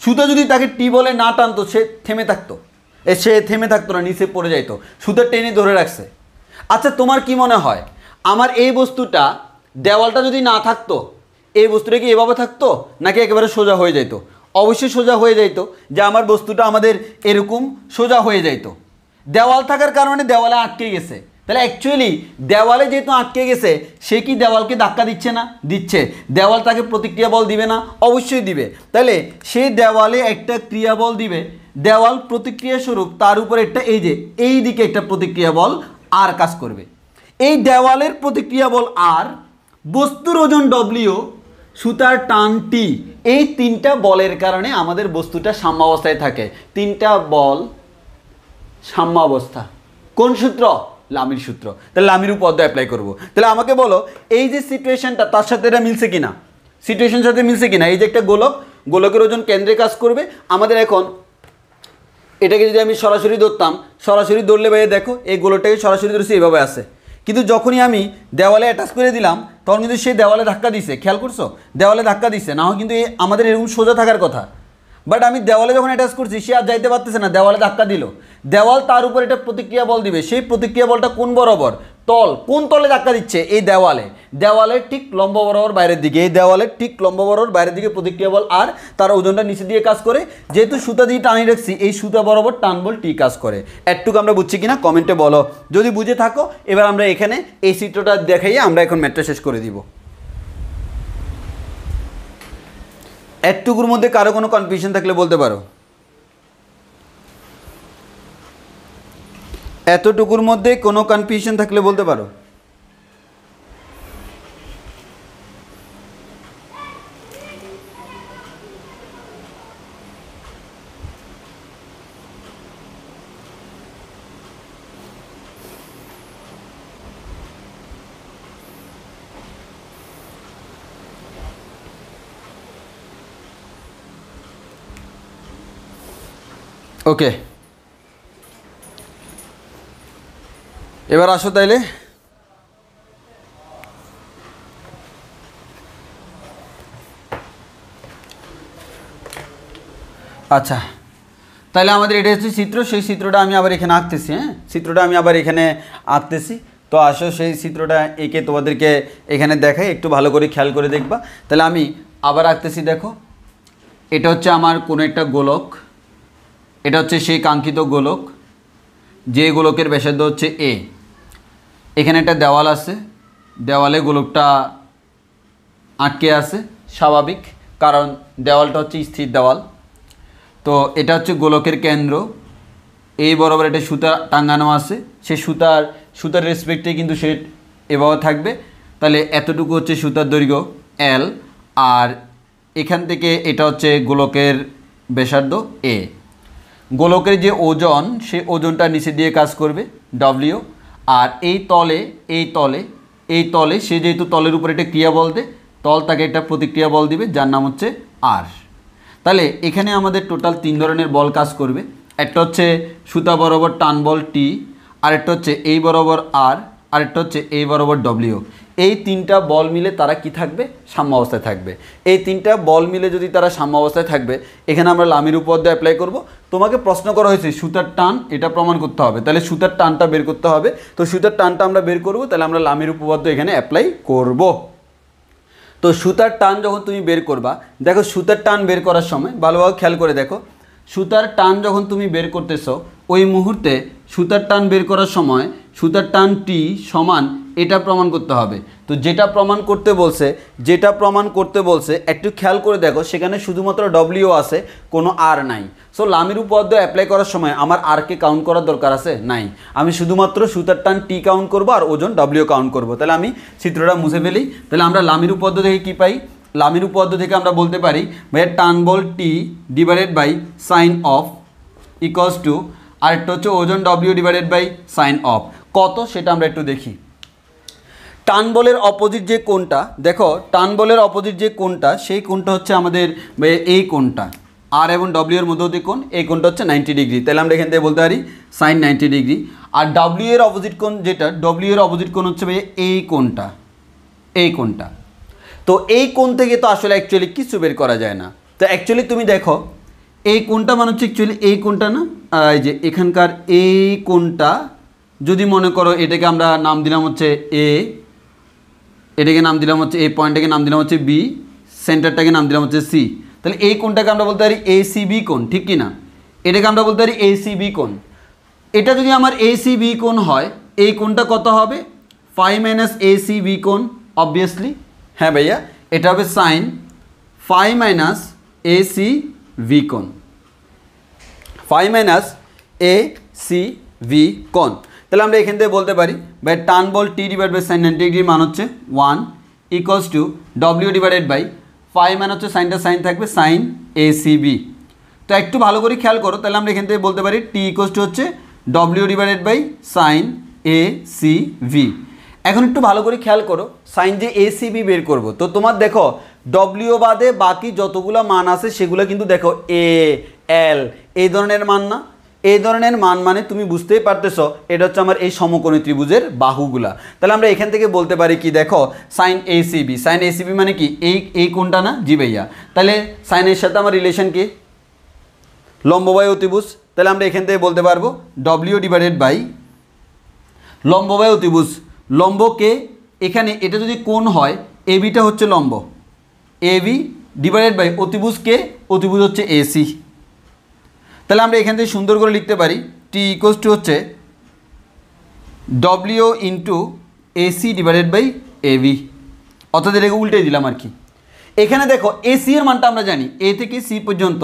Speaker 1: সুতা যদি তাকে টি বলে না টানতো, সে থেমে থাকতো না, নিচে পড়ে যাইতো। সুতা টেনে ধরে রাখছে। আচ্ছা তোমার কি মনে হয়, আমার এই বস্তুটা, দেওয়ালটা যদি না থাকতো, এই বস্তুটা কি এভাবে থাকতো নাকি একেবারে সোজা হয়ে যেত? অবশ্যই সোজা হয়ে যাইতো, যে আমার বস্তুটা আমাদের এরকম সোজা হয়ে যাইতো। দেওয়াল থাকার কারণে দেওয়ালে আটকে গেছে, তাহলে অ্যাকচুয়ালি দেওয়ালে যেহেতু আটকে গেছে, সে কি দেওয়ালকে ধাক্কা দিচ্ছে না? দিচ্ছে। দেওয়াল তাকে প্রতিক্রিয়া বল দিবে না? অবশ্যই দিবে। তাহলে সে দেওয়ালে একটা ক্রিয়া বল দিবে, দেওয়াল প্রতিক্রিয়া স্বরূপ তার উপরে একটা এই দিকে একটা প্রতিক্রিয়া বল আর কাজ করবে। এই দেওয়ালের প্রতিক্রিয়া বল আর, বস্তুর ওজন ডব্লিউ, সুতার টান টি, এই তিনটা বলের কারণে আমাদের বস্তুটা সাম্যাবস্থায় থাকে। তিনটা বল সাম্যাবস্থা। কোন সূত্র? লামির সূত্র। তাহলে লামির উপপাদ্য অ্যাপ্লাই করব। তাহলে আমাকে বলো এই যে সিচুয়েশনটা তার সাথে এটা মিলছে কিনা, সিচুয়েশনের সাথে মিলছে কিনা। এই যে একটা গোলক, গোলকের ওজন কেন্দ্রে কাজ করবে। আমাদের এখন এটাকে যদি আমি সরাসরি ধরতাম, সরাসরি ধরলে ভাই দেখো এই গোলকটাকে সরাসরি ধরেছি এইভাবে আছে, কিন্তু যখনই আমি দেওয়ালে অ্যাটাচ করে দিলাম তখন কিন্তু সেই দেওয়ালে ধাক্কা দিছে। খেয়াল করছো? দেওয়ালে ধাক্কা দিচ্ছে, না হয় কিন্তু আমাদের এরকম সোজা থাকার কথা। বাট আমি দেওয়ালে যখন অ্যাটাচ করছি সে আর যাইতে পারতেছে না, দেওয়ালে ধাক্কা দিল। দেওয়াল তার উপর একটা প্রতিক্রিয়া বল দিবে, সেই প্রতিক্রিয়া বলটা কোন বরাবর? তল। কোন তলে ধাক্কা দিচ্ছে? এই দেওয়ালে। দেওয়ালের ঠিক লম্ব বরাবর বাইরের দিকে, এই দেওয়ালের ঠিক লম্ব বরাবর বাইরের দিকে প্রতিক্রিয়া বল আর, তার ওজনটা নিচে দিয়ে কাজ করে। যেহেতু সুতা দিয়ে টানি রাখছি, এই সুতা বরাবর টান বল টি কাজ করে। একটুকু আমরা বুঝছি কিনা কমেন্টে বলো যদি বুঝে থাকো। এবার আমরা এখানে এই চিত্রটা দেখাইয়ে আমরা এখন ম্যাথটা শেষ করে দিব। একটুকুর মধ্যে কারো কোনো কনফিউশন থাকলে বলতে পারো। এতটুকুর মধ্যে কোনো কনফিউশন থাকলে বলতে পারো। ওকে, এবার আসো তাইলে। আচ্ছা, তাহলে আমাদের এটা হচ্ছে চিত্র, সেই চিত্রটা আমি আবার এখানে আঁকতেছি। হ্যাঁ, চিত্রটা আমি আবার এখানে আঁকতেছি। তো আসো সেই চিত্রটা এঁকে তোমাদেরকে এখানে দেখাই, একটু ভালো করে খেয়াল করে দেখবা। তাহলে আমি আবার আঁকতেছি। দেখো, এটা হচ্ছে আমার কোনো একটা গোলক, এটা হচ্ছে সেই কাঙ্ক্ষিত গোলক, যে গোলকের ব্যাসার্ধ হচ্ছে এ। এখানে একটা দেওয়াল আছে, দেওয়ালে গোলকটা আটকে আছে, স্বাভাবিক, কারণ দেওয়ালটা হচ্ছে স্থির দেওয়াল। তো এটা হচ্ছে গোলকের কেন্দ্র, এই বরাবর একটা সুতা টাঙানো আছে, সেই সুতার রেসপেক্টে কিন্তু সে এভাবে থাকবে। তাহলে এতটুকু হচ্ছে সুতার দৈর্ঘ্য এল, আর এখান থেকে এটা হচ্ছে গোলকের ব্যাসার্ধ এ। গোলকের যে ওজন, সে ওজনটা নিচে দিয়ে কাজ করবে ডব্লিউ, আর এই তলে সে যেহেতু তলের উপরে একটা ক্রিয়া বল দেয়, তল তাকে একটা প্রতিক্রিয়া বল দিবে যার নাম হচ্ছে আর। তাহলে এখানে আমাদের টোটাল 3 ধরনের বল কাজ করবে। একটা হচ্ছে সুতা বরাবর টান বল টি, আরেকটা হচ্ছে এই বরাবর আর, আরেকটা হচ্ছে এই বরাবর ডব্লিউ। এই তিনটা বল মিলে তারা কি থাকবে? সাম্যাবস্থায় থাকবে। এই তিনটা বল মিলে যদি তারা সাম্যাবস্থায় থাকবে, এখানে আমরা লামির উপপাদ্য অ্যাপ্লাই করব। তোমাকে প্রশ্ন করা হয়েছে সুতার টান, এটা প্রমাণ করতে হবে, তাহলে সুতার টানটা বের করতে হবে। তো সুতার টানটা আমরা বের করব, তাহলে আমরা লামির উপপাদ্য এখানে অ্যাপ্লাই করব। তো সুতার টান যখন তুমি বের করবা, দেখো সুতার টান বের করার সময় ভালোভাবে খেয়াল করে দেখো, সুতার টান যখন তুমি বের করতেছো ওই মুহূর্তে সুতার টান বের করার সময় সুতার টান টি সমান এটা প্রমাণ করতে হবে। তো যেটা প্রমাণ করতে বলছে একটু খেয়াল করে দেখো, সেখানে শুধুমাত্র ডব্লিউ আছে, কোনো আর নাই। সো লামির উপপাদ্য অ্যাপ্লাই করার সময় আমার আরকে কাউন্ট করার দরকার আছে? নাই। আমি শুধুমাত্র সুতার টান টি কাউন্ট করব আর ওজন ডব্লিউ কাউন্ট করব। তাহলে আমি চিত্রটা মুছে ফেলি। তাহলে আমরা লামির উপপাদ্য থেকে কী পাই? লামির উপপাদ্য থেকে আমরা বলতে পারি ভাইয়া টান বল T divided by sine of equals to, আরেকটা হচ্ছে ওজন W divided by sine of. কত সেটা আমরা একটু দেখি। টান বলের অপোজিট যে কোণটা, দেখো টান বলের অপোজিট যে কোণটা, সেই কোণটা হচ্ছে আমাদের এই কোণটা, আর এবং ডব্লিউ এর মধ্যবর্তী কোণ, এই কোণটা হচ্ছে 90 ডিগ্রি। তাহলে আমরা এখান থেকে বলতে পারি সাইন 90 ডিগ্রি। আর ডব্লিউ এর অপোজিট কোণ যেটা, ডব্লিউ এর অপোজিট কোণ হচ্ছে এই কোণটা, এই কোণটা। তো এই কোণ থেকে তো আসলে অ্যাকচুয়ালি কিছু বের করা যায় না। তো অ্যাকচুয়ালি তুমি দেখো এই কোণটা মানে হচ্ছে অ্যাকচুয়ালি এই কোণটা না, এই যে এখানকার এই কোণটা, যদি মনে করো এটাকে আমরা নাম দিলাম হচ্ছে এ, এটাকে নাম দিলাম হচ্ছে এই পয়েন্টটাকে নাম দিলাম হচ্ছে বি, সেন্টারটাকে নাম দিলাম হচ্ছে সি। তাহলে এই কোণটাকে আমরা বলতে পারি এসিবি কোণ, ঠিক কি না? এটাকে আমরা বলতে পারি এসিবি কোণ। এটা যদি আমার এসিবি কোণ হয়, এই কোণটা কত হবে? ফাই মাইনাস এসিবি কোণ, অবভিয়াসলি। হ্যাঁ ভাইয়া, এটা হবে সাইন ফাই মাইনাস এসিবি কোণ, ফাই মাইনাস এসিবি কোণ। তাহলে আমরা এখান থেকে বলতে পারি ভাই টান বল টি ডিভাইড বাই সাইন 90 ডিগ্রির মান হচ্ছে 1 equals to W divided by phi মান হচ্ছে সাইনটা সাইন থাকবে সাইন এসিবি। তো একটু ভালো করে খেয়াল করো, তাহলে আমরা এখান থেকে বলতে পারি টি ইকুয়ালস টু হচ্ছে W divided by sine ACB. এখন একটু ভালো করে খেয়াল করো, সাইন যে এসিবি বের করব, তো তোমার দেখো ডব্লিউ বাদে বাকি যতগুলো মান আছে সেগুলো কিন্তু দেখো এ এল এই ধরনের মান না? এই ধরনের মান মানে তুমি বুঝতেই পারতেছ এটা হচ্ছে আমার এই সমকোণী ত্রিভুজের বাহুগুলা। তাহলে আমরা এখান থেকে বলতে পারি কি, দেখো সাইন এসিবি, সাইন এসিবি মানে কি এই কোণটা না? জি ভাইয়া। তাহলে সাইনের সাথে আমার রিলেশন কি? লম্ব বাই অতিভুজ। তাহলে আমরা এখান থেকে বলতে পারবো ডব্লিউ ডিভাইডেড বাই লম্ব বাই অতিভুজ। লম্বকে এখানে এটা যদি কোণ হয়, এবিটা হচ্ছে লম্ব, এবি ডিভাইডেড বাই অতিভুজকে, অতিভুজ হচ্ছে এসি। তাহলে আমরা এখান থেকে সুন্দর করে লিখতে পারি টি ইকুয়ালস টু হচ্ছে W into AC divided by AB, অর্থাৎ এটাকে উল্টে দিলাম আর কি। এখানে দেখো এসি এর মানটা আমরা জানি, এ থেকে সি পর্যন্ত,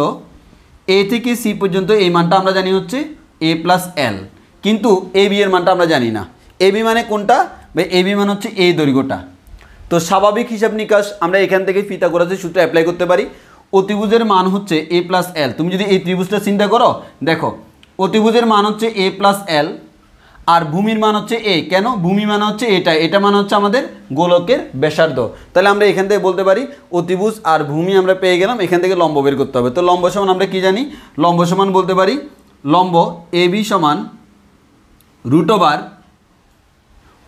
Speaker 1: এ থেকে সি পর্যন্ত এই মানটা আমরা জানি হচ্ছে এ প্লাস এল, কিন্তু এবি এর মানটা আমরা জানি না। এবি মানে কোনটা? বা এবি মানে হচ্ছে এই দৈর্ঘ্যটা। তো স্বাভাবিক হিসাব নিকাশ আমরা এখান থেকে পিথাগোরাসের সূত্র অ্যাপ্লাই করতে পারি। অতিভুজের মান হচ্ছে এ প্লাস এল। তুমি যদি এই ত্রিভুজটা চিন্তা করো, দেখো অতিভুজের মান হচ্ছে এ প্লাস এল আর ভূমির মান হচ্ছে এ। কেন? ভূমি মানে হচ্ছে এটা, এটা মানে হচ্ছে আমাদের গোলকের ব্যাসার্ধ। তাহলে আমরা এখান থেকে বলতে পারি অতিভুজ আর ভূমি আমরা পেয়ে গেলাম, এখান থেকে লম্ব বের করতে হবে। তো লম্ব সমান আমরা কি জানি? লম্ব সমান বলতে পারি লম্ব এ বি সমান রুট ওভার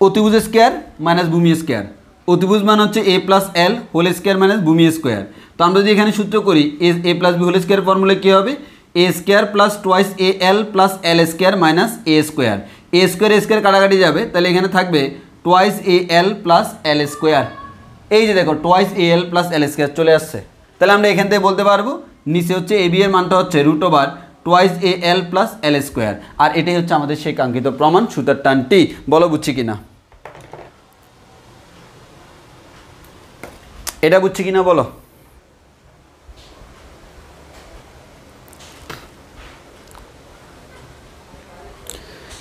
Speaker 1: অতিভুজ স্কোয়ার মাইনাস ভূমি স্কোয়ার। অতিভুজ মান হচ্ছে A plus L whole square minus ভূমি স্কোয়ার। তো আমরা যদি এখানে সূত্র করি A plus B whole square formula কী হবে? A square plus twice A L plus L square minus A square. A square কাটাকাটি যাবে, তাহলে এখানে থাকবে twice A L plus L square. এই যে দেখো twice A L plus L square চলে আসছে। তাহলে আমরা এখান থেকে বলতে পারবো নিচে হচ্ছে এ বি এর মানটা হচ্ছে root over twice A L plus L square. আর এটাই হচ্ছে আমাদের সেই কাঙ্ক্ষিত প্রমাণ, সুতার টান টি। বলো বুঝছি কিনা? এটা বুঝছি কিনা বলো?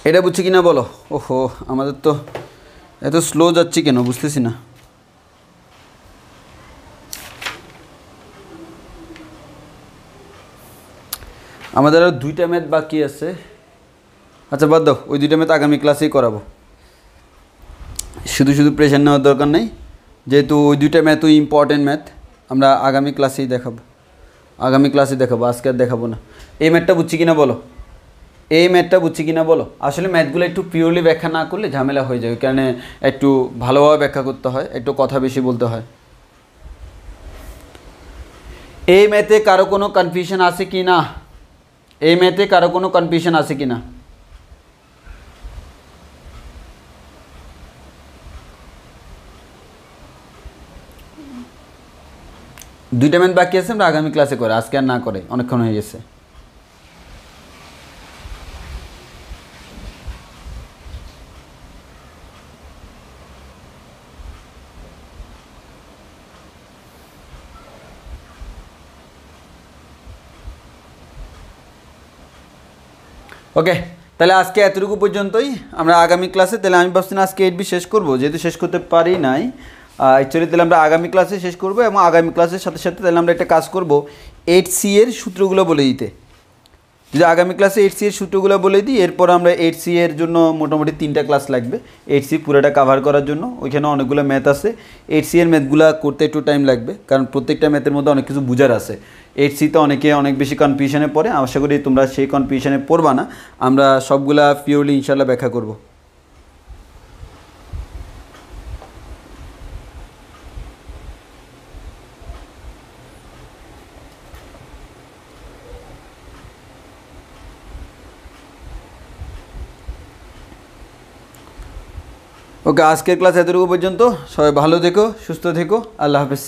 Speaker 1: এটা বুঝছি কিনা বলো? ওহো, আমাদের তো এত স্লো যাচ্ছি কেন বুঝতেছি না। আমাদের আর 2টা ম্যাথ বাকি আছে। আচ্ছা বাদ দাও, ওই 2টা ম্যাথ আগামী ক্লাসেই করাবো। শুধু শুধু প্রেশার নেওয়ার দরকার নেই, যেহেতু ওই 2টা ম্যাথই ইম্পর্টেন্ট ম্যাথ। আমরা আগামী ক্লাসেই দেখাবো, আজকে আর দেখাবো না। এই ম্যাথটা বুঝছি কিনা বলো? এই ম্যাথটা বুঝছি কিনা বলো? আসলে ম্যাথগুলো একটু পিওরলি ব্যাখ্যা না করলে ঝামেলা হয়ে যায়, কারণে একটু ভালোভাবে ব্যাখ্যা করতে হয়, একটু কথা বেশি বলতে হয়। এই ম্যাথে কারো কোনো কনফিউশন আছে কি না? এই ম্যাথে কারো কোনো কনফিউশন আছে কি না? দুইটা ম্যাথ বাকি আছে, আমরা আগামী ক্লাসে করে, আজকে আর না করে, অনেকক্ষণ হয়ে গেছে। ওকে, তাহলে আজকে এতটুকু পর্যন্তই। আমরা আগামী ক্লাসে, তাহলে আমি ভাবছি না আজকে 8B শেষ করব, যেহেতু শেষ করতে পারি নাই অ্যাকচুয়ালি, তাহলে আমরা আগামী ক্লাসে শেষ করব। এবং আগামী ক্লাসের সাথে সাথে তাহলে আমরা একটা কাজ করব, 8C এর সূত্রগুলো বলে দিতে। যদি আগামী ক্লাসে 8C এর সূত্রগুলো বলে দিই, এরপর আমরা 8C এর জন্য মোটামুটি 3টা ক্লাস লাগবে 8C পুরোটা কাভার করার জন্য। ওইখানে অনেকগুলো ম্যাথ আছে, 8C এর ম্যাথগুলো করতে একটু টাইম লাগবে, কারণ প্রত্যেকটা ম্যাথের মধ্যে অনেক কিছু বুঝার আছে। 8Cতে অনেকে অনেক বেশি কনফিউশনে পড়ে, আশা করি তোমরা সেই কনফিউশনে পড়বা না। আমরা সবগুলা পিওরলি ইনশাল্লাহ ব্যাখ্যা করব। ওকে, আজকের ক্লাস এতটুকু পর্যন্ত। সবাই ভালো থেকো, সুস্থ থেকো, আল্লাহ হাফেজ।